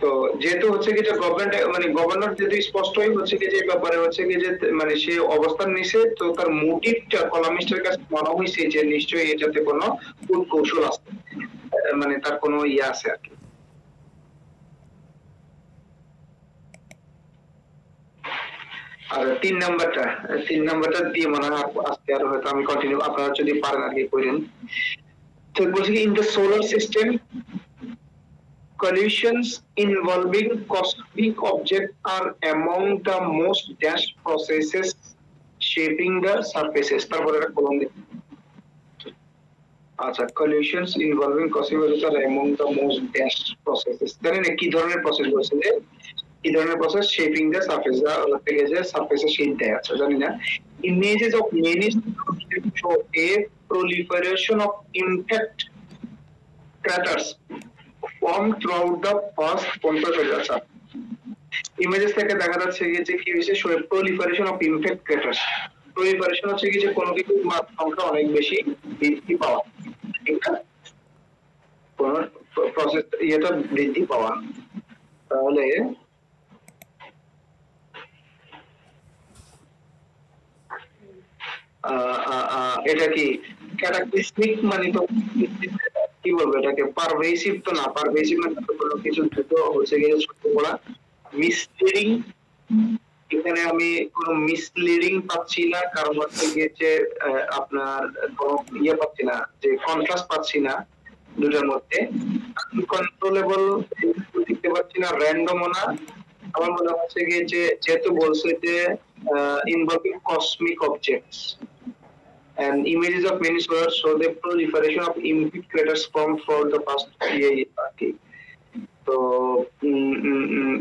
তো যেহেতু হচ্ছে কি যে গভর্নমেন্ট মানে গভর্নর যেহেতু স্পষ্টই হচ্ছে কি যে ব্যাপারে হচ্ছে কি যে মানে সে অবস্থান নিছে, তো তার মোটিভটা কলামিস্টের কাছে মনে হয়েছে যে নিশ্চয়ই এটাতে কোনো কৌশল আছে, মানে তার কোনো ইয়ে আছে আর কি। আর তিন নাম্বারটা দিয়ে মনে হয় আজকে আর হয়তো আমি কন্টিনিউ, আপনারা যদি পারেন আর কি করেন। তো বলছি in the solar system collisions involving cosmic objects are among the most dash processes shaping the surfaces. তারপরে একটা কলম দিই। আচ্ছা, collisions involving cosmic objects are among the most dash processes, জানেন কি ধরনের প্রসেস বলছে? যে কি ধরনের প্রসেস? শেপিং দ্য সারফেস, থেকে যে সারফেসে শেপ দেয়। আচ্ছা, জানি না। Images of many show a proliferation of impact craters formed throughout the past 50 years. আচ্ছা, ইমেজেস থেকে দেখা যাচ্ছে যে কি হয়েছে, proliferation of impact craters। proliferation হচ্ছে কি যে কোনো কিছুর সংখ্যা অনেক বেশি বৃদ্ধি পাওয়া, ঠিক না? কোন প্রসেস এটা বৃদ্ধি পাওয়া। তাহলে এটা কি ক্যাটাক্লিসমিক, মানে তো কি বলবো এটাকে, পারভেসিভ তো না, পারভেসিভ মানে কোনো কিছু দ্রুত হচ্ছে গিয়ে ছড়িয়ে পড়া। মিসলিডিং, এখানে আমি কোনো মিসলিডিং পাচ্ছি না, কারণ হচ্ছে গিয়ে যে আপনার কোনো ইয়ে পাচ্ছি না, যে কন্ট্রাস্ট পাচ্ছি না দুটার মধ্যে। আনকন্ট্রোলেবল দেখতে পাচ্ছি না, র্যান্ডমও না। আমার মনে হচ্ছে গিয়ে যে যেহেতু বলছে যে involving cosmic objects and images of many solar show the proliferation of impact craters formed for the past year আর কি। তো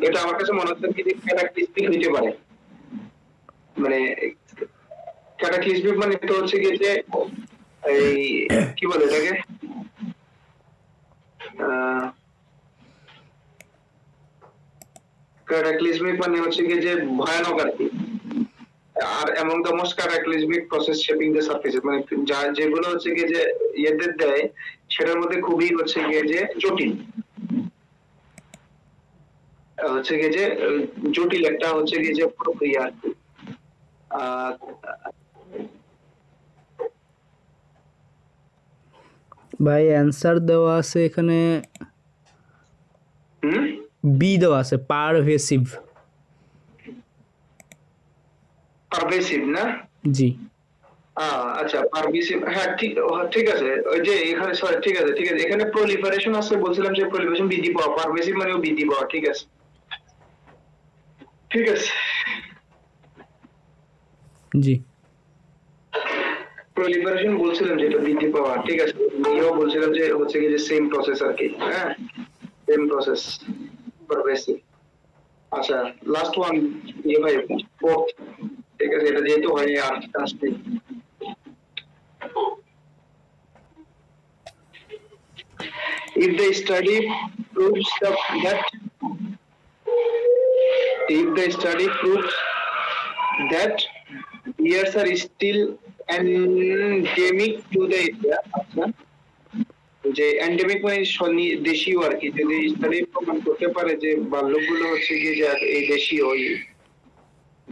এটা আমার কাছে মনে হচ্ছে কি যে ক্যাটাক্লিসমিক হইতে পারে, মানে ক্যাটাক্লিসমিক মানে তো হচ্ছে কি যে এই কি বলে এটাকে ক্যাটাক্লিসমিক মানে হচ্ছে কি যে ভয়ানক আর কি। আর among the most cataclysmic process shaping the surfaces, মানে যেগুলো হচ্ছে কি যে ইয়েদের দেয় সেটার মধ্যে খুবই হচ্ছে গিয়ে যে জটিল, হচ্ছে গিয়ে যে জটিল একটা হচ্ছে গিয়ে যে প্রক্রিয়া আর কি। ভাই অ্যান্সার দেওয়া আছে এখানে, বি দেওয়া আছে, পারভেসিভ। পারভেসিভ না? জি। আচ্ছা, পারভেসিভ, হ্যাঁ ঠিক আছে। ওই যে এখানে সরি, ঠিক আছে এখানে প্রলিফারেশন আছে, বলছিলাম যে প্রলিফারেশন বৃদ্ধি পাওয়া, পারভেসিভ মানে বৃদ্ধি পাওয়া। ঠিক আছে জি। প্রলিফারেশন বলছিলাম যেটা বৃদ্ধি পাওয়া, ঠিক আছে। ইও বলছিলাম যে হচ্ছে কি যে সেম প্রসেস আর কি। হ্যাঁ, সেম প্রসেস, পারভেসিভ। আচ্ছা লাস্ট ওয়ান ভাই fourth, ঠিক আছে এটা যেহেতু হয়নি আর আসবে if the study proves that if the study proves that bears are still endemic to the area, আচ্ছা যে এন্ডেমিক মানে দেশীয় আর কি, যদি স্টাডি প্রমাণ করতে পারে যে ভাল্লুকগুলো হচ্ছে কি যে এই দেশীয়,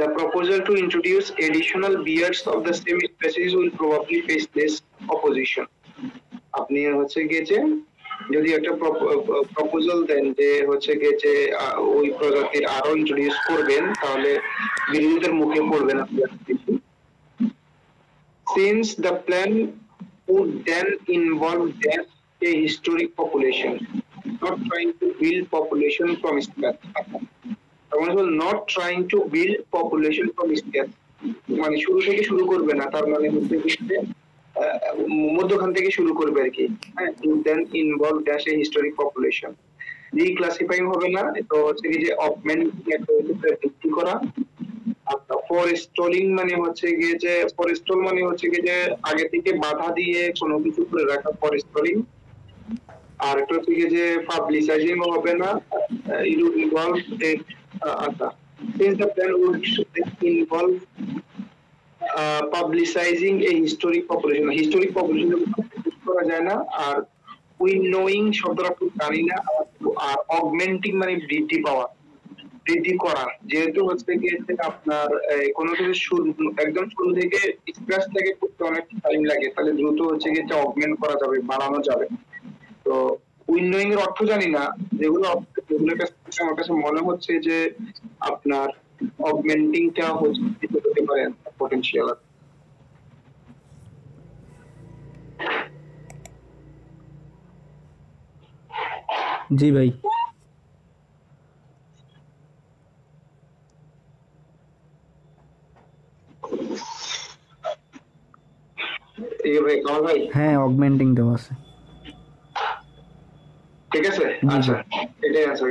the proposal to introduce additional beards of the same species will probably face this opposition. আপনি হচ্ছে গিয়ে যে যদি একটা প্রপোজাল দেন যে হচ্ছে গিয়ে যে ওই প্রজাতির আরো ইন্ট্রোডিউস করবেন তাহলে বিরোধীদের মুখে পড়বেন আপনি। Since the plan would then involve that a historic population, not trying to build population from scratch. Not trying to build population from scratch, মানে শুরু থেকে শুরু করবে না, তার মানে হচ্ছে মধ্যখান থেকে শুরু করবে আর কি। হ্যাঁ, to then involve dash a historic population, রিক্লাসিফাইং হবে না, তো হচ্ছে কি যে অগমেন্ট ভিত্তি করা। ফরেস্টলিং মানে হচ্ছে গিয়ে যে ফরেস্টল মানে হচ্ছে গিয়ে যে আগে থেকে বাধা দিয়ে কোনো কিছু করে রাখা ফরেস্টলিং। আর একটা হচ্ছে গিয়ে যে পাবলিসাইজিং হবে না, ইনভলভ আচ্ছা since the plan would involve publicizing a historic population করা যায় না। আর উইনোয়িং শব্দটা খুব জানি না। আর অগমেন্টিং মানে বৃদ্ধি করা, যেহেতু হচ্ছে গিয়ে আপনার কোনো কিছু একদম শুরু থেকে স্ক্র্যাচ থেকে করতে অনেক টাইম লাগে, তাহলে দ্রুত হচ্ছে গিয়ে অগমেন্ট করা যাবে, বাড়ানো যাবে। তো উইনোয়িং এর অর্থ জানি না, যেগুলোর কাছে আমার কাছে মনে হচ্ছে যে আপনার অগমেন্টিংটা হতে পারে পটেনশিয়াল। জি ভাই। হ্যাঁ অগমেন্টিং দেওয়া আছে। ঠিক আছে, আচ্ছা এটাই আছে।